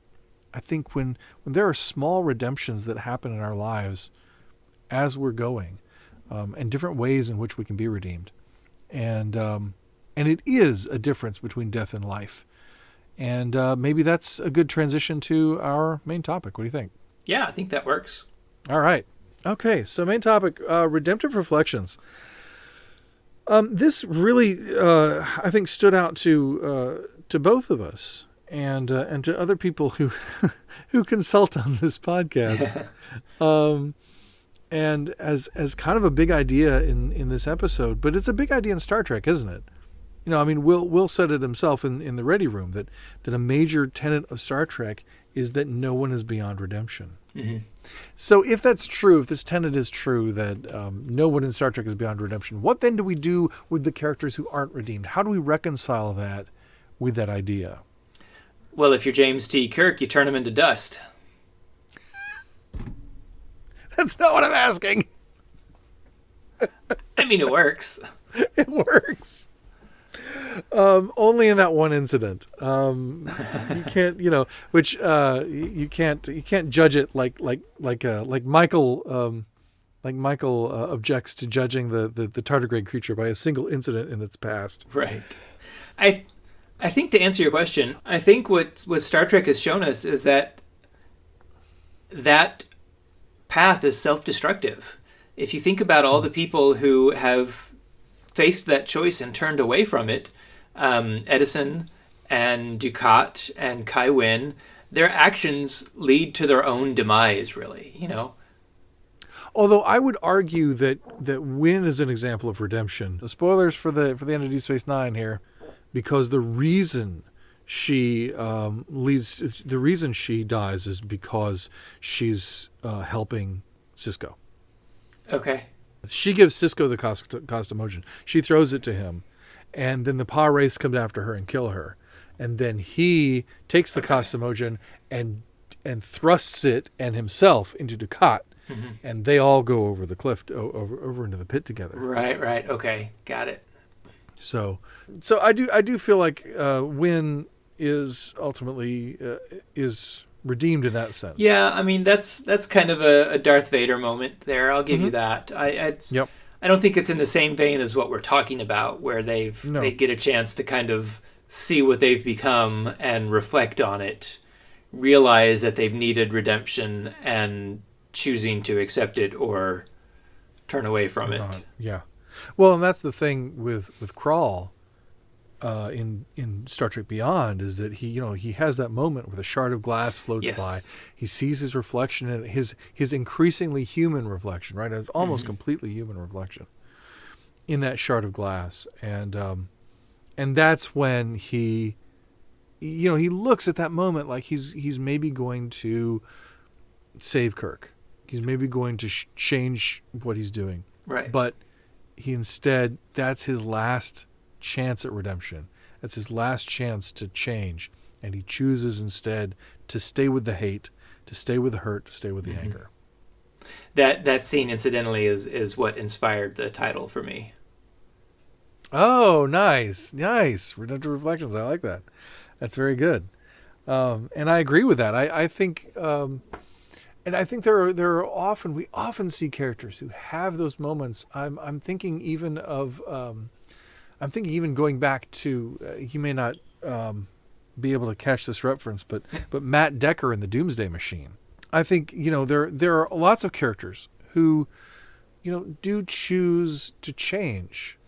I think when there are small redemptions that happen in our lives as we're going, and different ways in which we can be redeemed. And it is a difference between death and life. And maybe that's a good transition to our main topic. What do you think? Yeah, I think that works. All right. Okay, so main topic, Redemptive Reflections. This really, I think, stood out to both of us and to other people who who consult on this podcast. And as kind of a big idea in this episode, but it's a big idea in Star Trek, isn't it? Will said it himself in the Ready Room that a major tenet of Star Trek is that no one is beyond redemption. Mm-hmm. So if that's true, if this tenet is true, that no one in Star Trek is beyond redemption, what then do we do with the characters who aren't redeemed? How do we reconcile that with that idea? Well, if you're James T. Kirk, you turn them into dust. That's not what I'm asking. I mean, it works. It works. Only in that one incident. You can't, which you can't judge it like Michael objects to judging the tardigrade creature by a single incident in its past. Right. I think to answer your question, I think what Star Trek has shown us is that path is self-destructive. If you think about all the people who have faced that choice and turned away from it, Edison and Ducat and Kai Wynn, their actions lead to their own demise, really, Although I would argue that Wynn is an example of redemption. The spoilers for the end of Deep Space Nine here, because the reason she dies is because she's helping Sisko. Okay. She gives Sisko the Costomogen. She throws it to him, and then the Pa Wraiths come after her and kill her. And then he takes the Costomogen and thrusts it and himself into Ducat, and they all go over the cliff, over into the pit together. Right. Okay, got it. So I do feel like Wynn is ultimately is redeemed in that sense. Yeah, I mean that's kind of a Darth Vader moment there. I'll give you that. Yep. I don't think it's in the same vein as what we're talking about, where they get a chance to kind of see what they've become and reflect on it, realize that they've needed redemption and choosing to accept it or turn away from it. Yeah. Well, and that's the thing with Krall in Star Trek Beyond, is that he has that moment where the shard of glass floats by. He sees his reflection, and his increasingly human reflection, right? It's almost completely human reflection in that shard of glass, and that's when he looks at that moment like he's maybe going to save Kirk. He's maybe going to change what he's doing. Right. But he instead, that's his last chance at redemption. That's his last chance to change. And he chooses instead to stay with the hate, to stay with the hurt, to stay with the anger. That scene, incidentally, is what inspired the title for me. Oh, nice. Redemptive Reflections. I like that. That's very good. And I agree with that. I think, and I think we often see characters who have those moments. I'm thinking even going back to, you may not be able to catch this reference, but Matt Decker in the Doomsday Machine. I think, there are lots of characters who, do choose to change.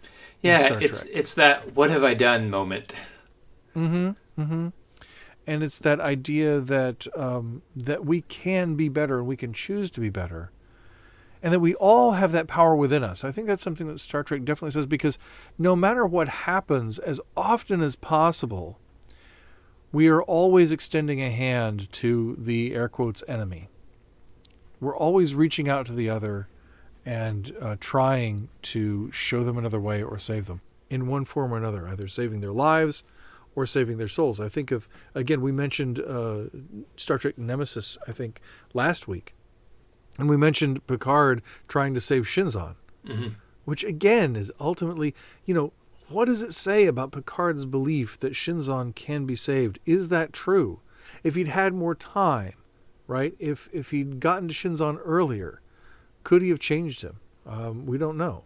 Yeah, it's that "what have I done" moment. Mm-hmm. Mm-hmm. And it's that idea that that we can be better and we can choose to be better, and that we all have that power within us. I think that's something that Star Trek definitely says, because no matter what happens, as often as possible, we are always extending a hand to the air quotes enemy. We're always reaching out to the other and trying to show them another way or save them in one form or another, either saving their lives or saving their souls. I think of, again, we mentioned Star Trek Nemesis, I think, last week. And we mentioned Picard trying to save Shinzon, which, again, is ultimately, what does it say about Picard's belief that Shinzon can be saved? Is that true? If he'd had more time, right? If he'd gotten to Shinzon earlier, could he have changed him? We don't know.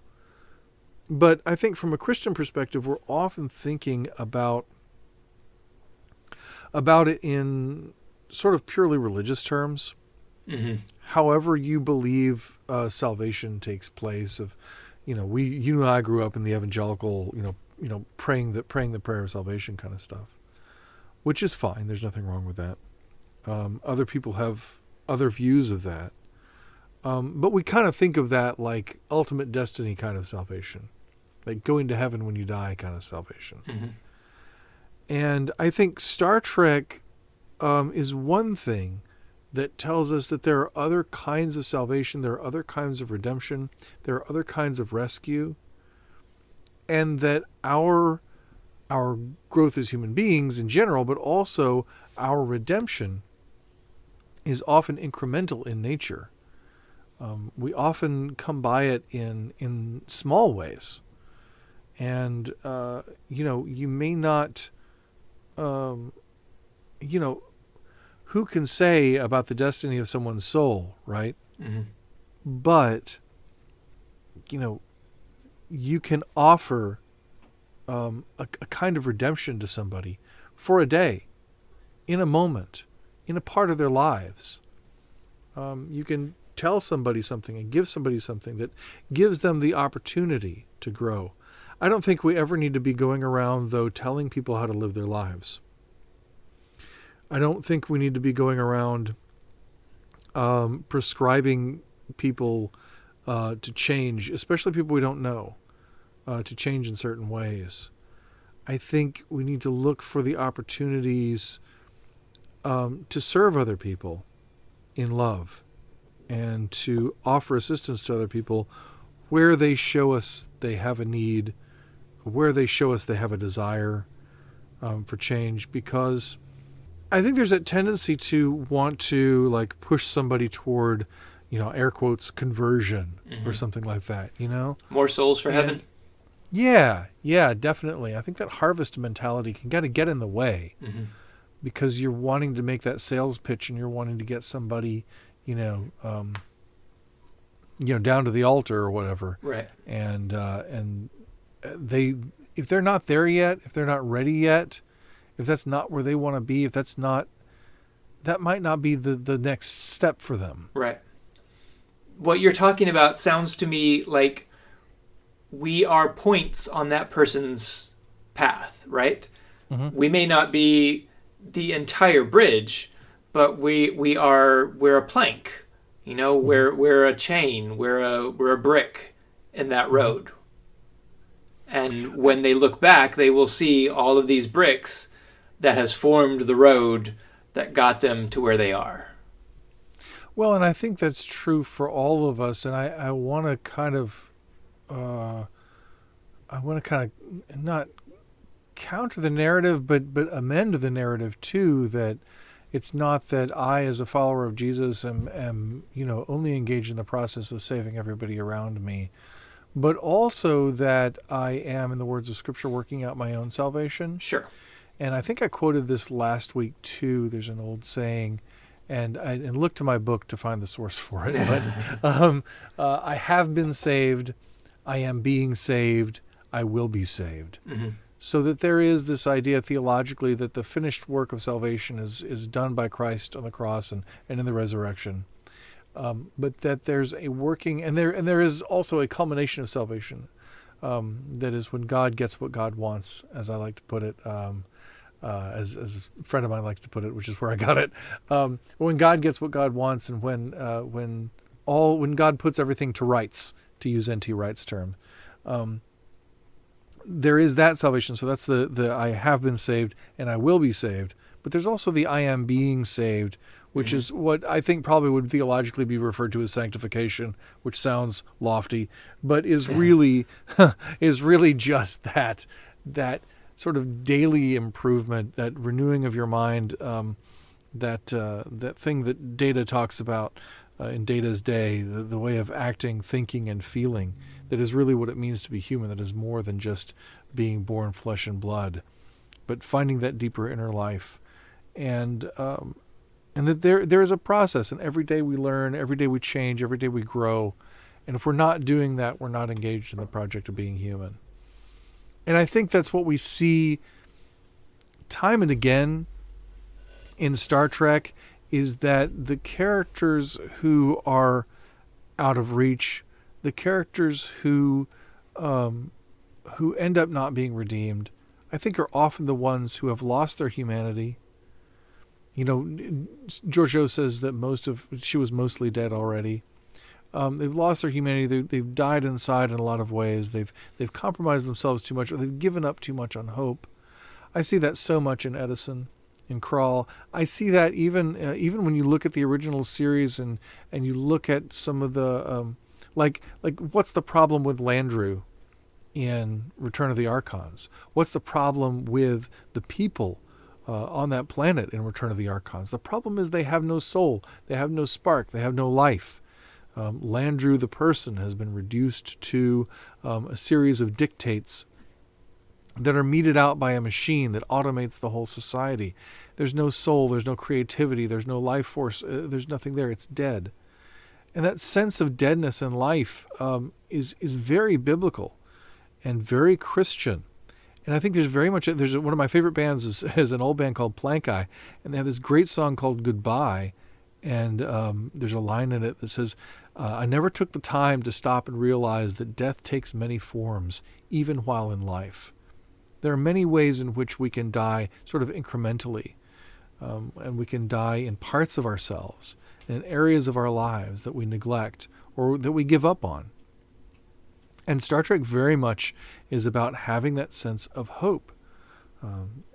But I think from a Christian perspective, we're often thinking about it in sort of purely religious terms. Mm-hmm. However you believe salvation takes place. You and I grew up in the evangelical, praying the prayer of salvation kind of stuff, which is fine. There's nothing wrong with that. Other people have other views of that. But we kind of think of that like ultimate destiny kind of salvation, like going to heaven when you die kind of salvation. Mm-hmm. And I think Star Trek is one thing that tells us that there are other kinds of salvation, there are other kinds of redemption, there are other kinds of rescue, and that our growth as human beings in general, but also our redemption, is often incremental in nature. We often come by it in small ways. And, you may not, who can say about the destiny of someone's soul, right? Mm-hmm. But, you can offer a kind of redemption to somebody for a day, in a moment, in a part of their lives. You can tell somebody something and give somebody something that gives them the opportunity to grow. I don't think we ever need to be going around, though, telling people how to live their lives. I don't think we need to be going around prescribing people to change, especially people we don't know, to change in certain ways. I think we need to look for the opportunities to serve other people in love and to offer assistance to other people where they show us they have a need, where they show us they have a desire for change, because I think there's that tendency to want to like push somebody toward, air quotes, conversion or something like that, More souls for heaven. Yeah, definitely. I think that harvest mentality can kind of get in the way because you're wanting to make that sales pitch and you're wanting to get somebody, down to the altar or whatever. Right. And they, if they're not there yet, if they're not ready yet, if that's not where they want to be, that might not be the next step for them. Right. What you're talking about sounds to me like we are points on that person's path, right? Mm-hmm. We may not be the entire bridge, but we're a plank, mm-hmm. we're a chain, we're a brick in that road. And when they look back, they will see all of these bricks that has formed the road that got them to where they are. Well, and I think that's true for all of us. And I want to kind of, not counter the narrative, but amend the narrative too. That it's not that I, as a follower of Jesus, am only engaged in the process of saving everybody around me, but also that I am, in the words of Scripture, working out my own salvation. Sure. And I think I quoted this last week too. There's an old saying, and look to my book to find the source for it. But I have been saved, I am being saved, I will be saved. Mm-hmm. So that there is this idea theologically that the finished work of salvation is done by Christ on the cross and in the resurrection. But that there's a working, and there is also a culmination of salvation. That is when God gets what God wants, as I like to put it, as a friend of mine likes to put it, which is where I got it. When God gets what God wants, and when God puts everything to rights, to use N.T. Wright's term, there is that salvation. So that's the I have been saved and I will be saved. But there's also the I am being saved, which is what I think probably would theologically be referred to as sanctification, which sounds lofty, but is really just that sort of daily improvement, that renewing of your mind, that thing that Data talks about in Data's day, the way of acting, thinking, and feeling, that is really what it means to be human, that is more than just being born flesh and blood, but finding that deeper inner life. And that there is a process, and every day we learn, every day we change, every day we grow. And if we're not doing that, we're not engaged in the project of being human. And I think that's what we see time and again in Star Trek, is that the characters who are out of reach, the characters who end up not being redeemed, I think are often the ones who have lost their humanity. Giorgio says that she was mostly dead already. They've lost their humanity. They've died inside in a lot of ways. They've compromised themselves too much, or they've given up too much on hope. I see that so much in Edison, in Krall. I see that even when you look at the original series and you look at some of the like what's the problem with Landru in Return of the Archons? What's the problem with the people on that planet in Return of the Archons? The problem is they have no soul, they have no spark, they have no life. Landru, the person, has been reduced to a series of dictates that are meted out by a machine that automates the whole society. There's no soul, there's no creativity, there's no life force, there's nothing there, it's dead. And that sense of deadness in life is very biblical and very Christian. And I think there's one of my favorite bands is an old band called Plank Eye, and they have this great song called Goodbye. And there's a line in it that says, I never took the time to stop and realize that death takes many forms, even while in life. There are many ways in which we can die sort of incrementally, and we can die in parts of ourselves, in areas of our lives that we neglect or that we give up on. And Star Trek very much is about having that sense of hope.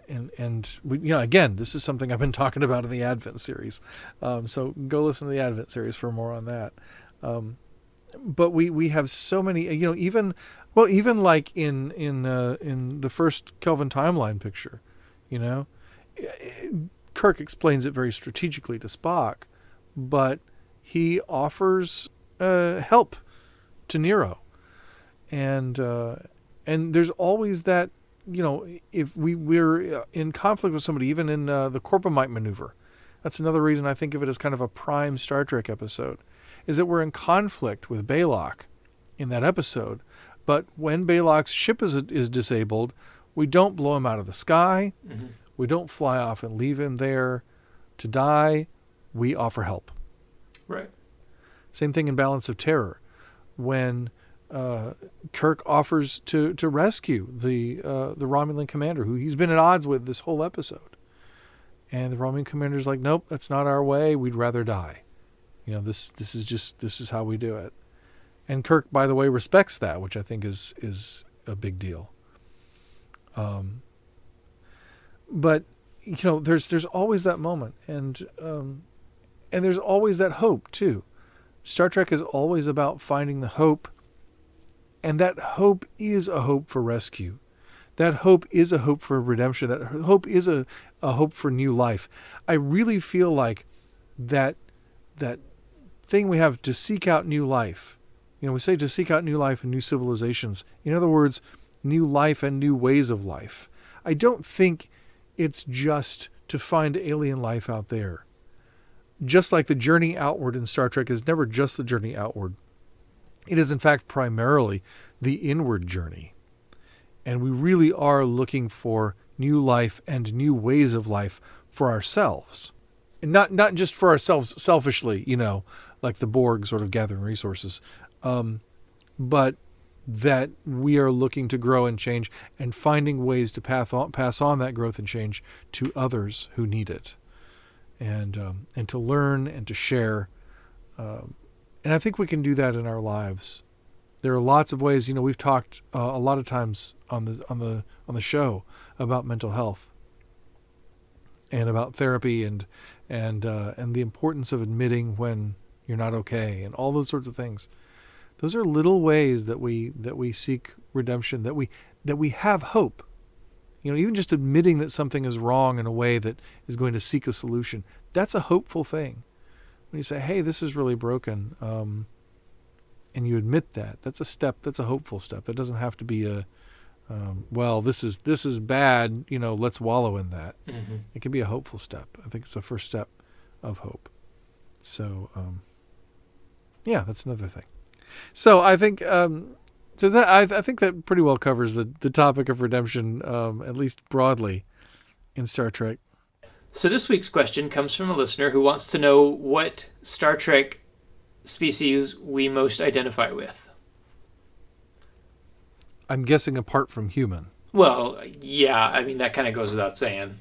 And we, again, this is something I've been talking about in the Advent series. So go listen to the Advent series for more on that. But we have so many, even like in the first Kelvin timeline picture, Kirk explains it very strategically to Spock, but he offers help to Nero, and there's always that. If we're in conflict with somebody, even in the Corpomite maneuver, that's another reason I think of it as kind of a prime Star Trek episode, is that we're in conflict with Baylock in that episode. But when Baylock's ship is disabled, we don't blow him out of the sky. Mm-hmm. We don't fly off and leave him there to die. We offer help. Right. Same thing in Balance of Terror, when Kirk offers to rescue the Romulan commander, who he's been at odds with this whole episode, and the Romulan commander's like, "Nope, that's not our way. We'd rather die. This is how we do it." And Kirk, by the way, respects that, which I think is a big deal. But there's always that moment, and there's always that hope too. Star Trek is always about finding the hope. And that hope is a hope for rescue. that hope is a hope for redemption. That hope is a hope for new life. I really feel like that thing we have to seek out new life. We say to seek out new life and new civilizations. In other words, new life and new ways of life. I don't think it's just to find alien life out there. Just like the journey outward in Star Trek is never just the journey outward. It is, in fact, primarily the inward journey. And we really are looking for new life and new ways of life for ourselves. And not just for ourselves selfishly, like the Borg sort of gathering resources, but that we are looking to grow and change and finding ways to pass on that growth and change to others who need it, and to learn and to share. And I think we can do that in our lives. There are lots of ways. We've talked a lot of times on the show about mental health and about therapy and the importance of admitting when you're not okay and all those sorts of things. Those are little ways that we seek redemption, that we have hope. Even just admitting that something is wrong in a way that is going to seek a solution, that's a hopeful thing. When you say, hey, this is really broken, and you admit that's a step, that's a hopeful step. That doesn't have to be well, this is bad, let's wallow in that. Mm-hmm. It can be a hopeful step. I think it's the first step of hope. So, yeah, that's another thing. So I think I think that pretty well covers the topic of redemption, at least broadly, in Star Trek. So this week's question comes from a listener who wants to know what Star Trek species we most identify with. I'm guessing apart from human. Well, yeah, that kind of goes without saying.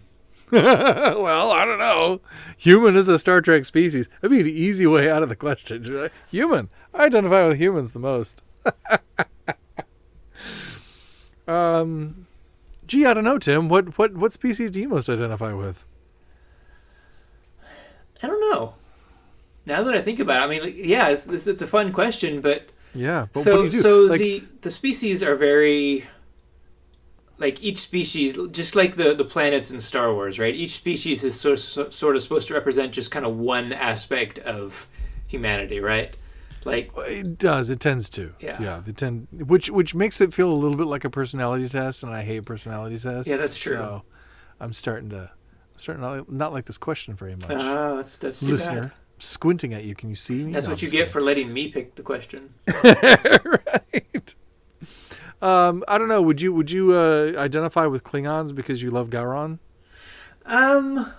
Well, I don't know. Human is a Star Trek species. That'd be an easy way out of the question. Human. I identify with humans the most. Gee, I don't know, Tim. What species do you most identify with? I don't know. Now that I think about it, it's a fun question, but yeah. But so what do you do? So the species are very. Like each species, just like the planets in Star Wars, right? Each species is sort of supposed to represent just kind of one aspect of humanity, right? Like it does. It tends to. Yeah. They tend, which makes it feel a little bit like a personality test, and I hate personality tests. Yeah, that's true. So I'm starting to not like this question very much. That's too Listener, bad. Squinting at you. Can you see me? That's what you get for letting me pick the question. Right. I don't know. Would you identify with Klingons because you love Gowron? I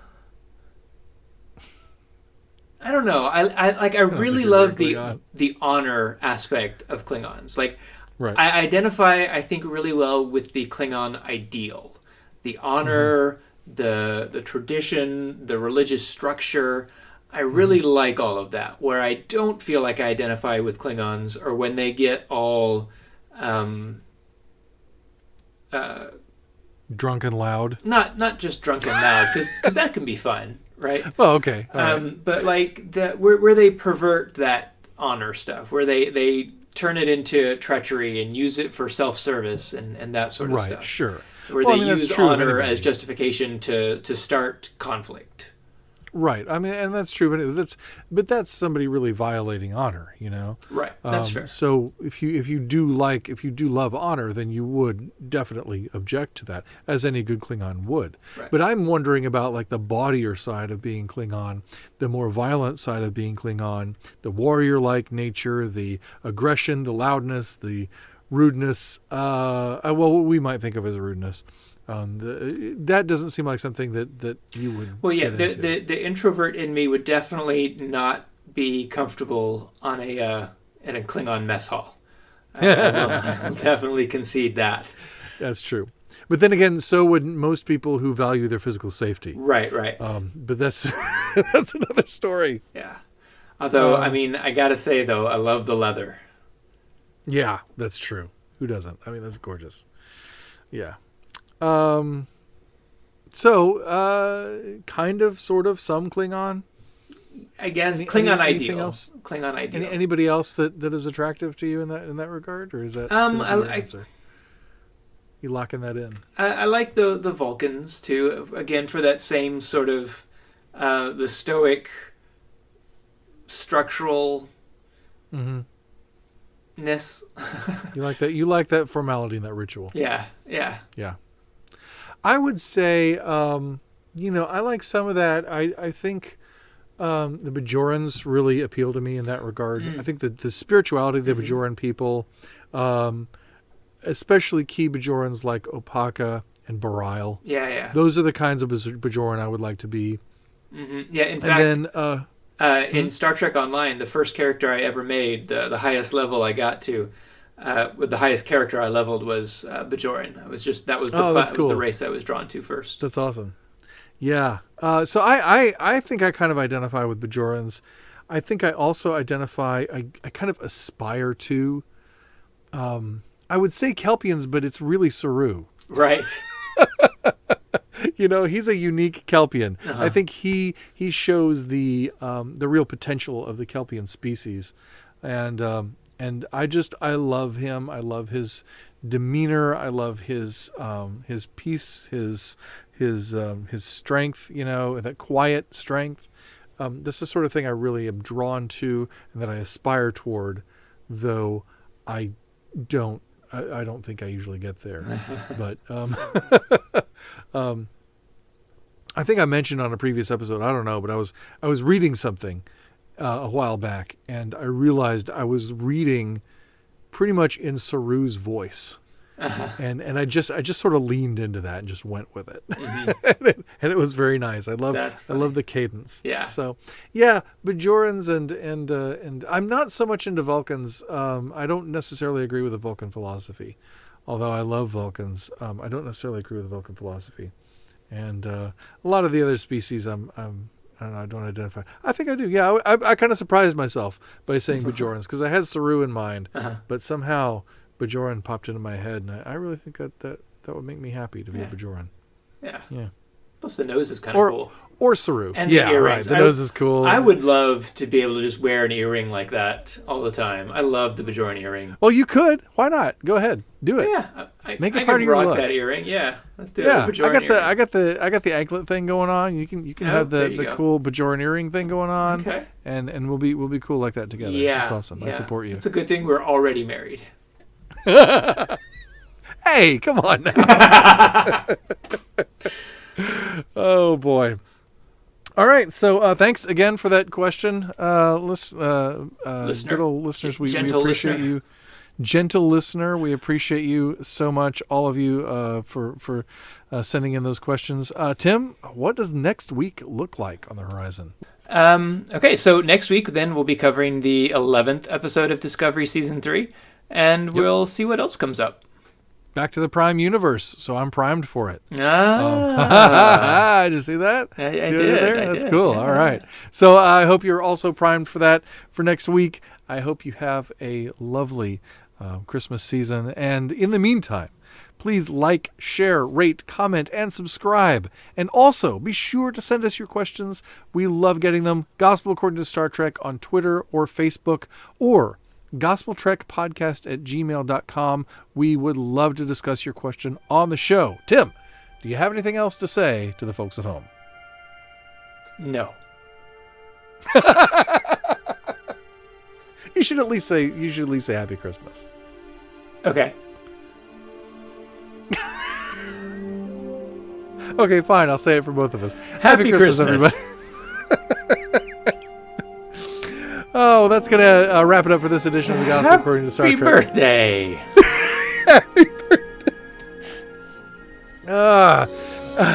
don't know. I really love the honor aspect of Klingons. Like, right. I identify, I think, really well with the Klingon ideal, the honor, the tradition, the religious structure. I really like all of that. Where I don't feel like I identify with Klingons, or when they get all drunk and loud. Not just drunk and loud, because that can be fun, right? Oh, okay. Right. But like where they pervert that honor stuff, where they turn it into treachery and use it for self-service and that sort of stuff. Right, sure. Where they use honor as justification to start conflict. Right. And that's true, but that's somebody really violating honor, Right. That's fair. So if you do love honor, then you would definitely object to that, as any good Klingon would. Right. But I'm wondering about like the bawdier side of being Klingon, the more violent side of being Klingon, the warrior-like nature, the aggression, the loudness, the rudeness. What we might think of as rudeness. That doesn't seem like something that you would. Well, yeah, the introvert in me would definitely not be comfortable on in a Klingon mess hall. I will definitely concede that. That's true. But then again, so would most people who value their physical safety. Right. But that's that's another story. Yeah. Although, I gotta say though, I love the leather. Yeah, that's true. Who doesn't? That's gorgeous. Yeah. Kind of, sort of, some Klingon. I guess Klingon ideal. Else? Klingon ideal. Anybody else that is attractive to you in that regard, or is that? I You locking that in? I like the Vulcans too. Again, for that same sort of the stoic structural ness. You like that? You like that formality and that ritual? Yeah. I would say, I like some of that. I think the Bajorans really appeal to me in that regard. I think that the spirituality of the Bajoran people, especially key Bajorans like Opaka and Bareil. Yeah. Those are the kinds of Bajoran I would like to be. Yeah, in fact, in Star Trek Online, the first character I ever made, the highest level I got to, with the highest character I leveled was Bajoran. That was the race I was drawn to first. That's awesome. Yeah. So I think I kind of identify with Bajorans. I think I also identify, I kind of aspire to, I would say Kelpians, but it's really Saru. Right. He's a unique Kelpian. I think he shows the real potential of the Kelpian species, and I love him. I love his demeanor. I love his peace, his strength. That quiet strength. This is the sort of thing I really am drawn to, and that I aspire toward, though I don't think I usually get there, but I think I mentioned on a previous episode, I don't know, but I was reading something a while back, and I realized I was reading pretty much in Saru's voice, and I just sort of leaned into that and just went with it, and it was very nice. I love the cadence. Yeah. So yeah, Bajorans and I'm not so much into Vulcans. I don't necessarily agree with the Vulcan philosophy, although I love Vulcans. I don't necessarily agree with the Vulcan philosophy, and a lot of the other species I don't know, I don't identify. I think I do. Yeah, I kind of surprised myself by saying Bajorans because I had Saru in mind, but somehow Bajoran popped into my head, and I really think that would make me happy to be a Bajoran. Yeah. Yeah. Plus the nose is kind of cool. Or Saru. And the earrings. Right. The nose is cool. I would love to be able to just wear an earring like that all the time. I love the Bajoran earring. Well, you could. Why not? Go ahead. Do it. Yeah. Make it part of your look. I could rock that earring. Yeah. Let's do it. Yeah. Bajoran I got the anklet thing going on. You can have the cool Bajoran earring thing going on. Okay. And we'll be cool like that together. Yeah. That's awesome. I support you. It's a good thing we're already married. Hey, come on now. Oh boy. All right, so thanks again for that question, Listener. good old listeners. We Gentle appreciate listener. you, gentle listener. We appreciate you so much, all of you, for sending in those questions. Tim, what does next week look like on the horizon? Okay, so next week then we'll be covering the 11th episode of Discovery Season 3, and we'll see what else comes up. Back to the Prime universe, so I'm primed for it. Did Did you see that? I See did. there? I That's did, cool. yeah. All right. So I hope you're also primed for that for next week. I hope you have a lovely Christmas season. And in the meantime, please like, share, rate, comment, and subscribe. And also, be sure to send us your questions. We love getting them. Gospel According to Star Trek on Twitter or Facebook, or gospeltrekpodcast@gmail.com. We would love to discuss your question on the show. Tim, do you have anything else to say to the folks at home? No. You should at least say Happy Christmas. Okay. Okay, fine. I'll say it for both of us. Happy Christmas. everybody. Oh, that's going to wrap it up for this edition of the Gospel According to Star Trek. Happy birthday. Happy birthday.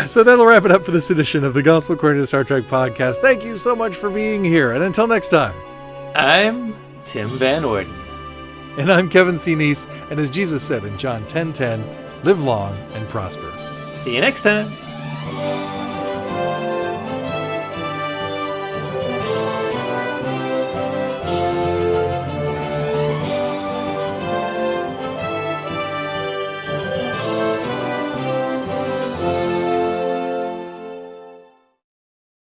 So that'll wrap it up for this edition of the Gospel According to Star Trek podcast. Thank you so much for being here. And until next time, I'm Tim Van Orden. and I'm Kevin C. Neese. And as Jesus said in John 10:10, live long and prosper. See you next time.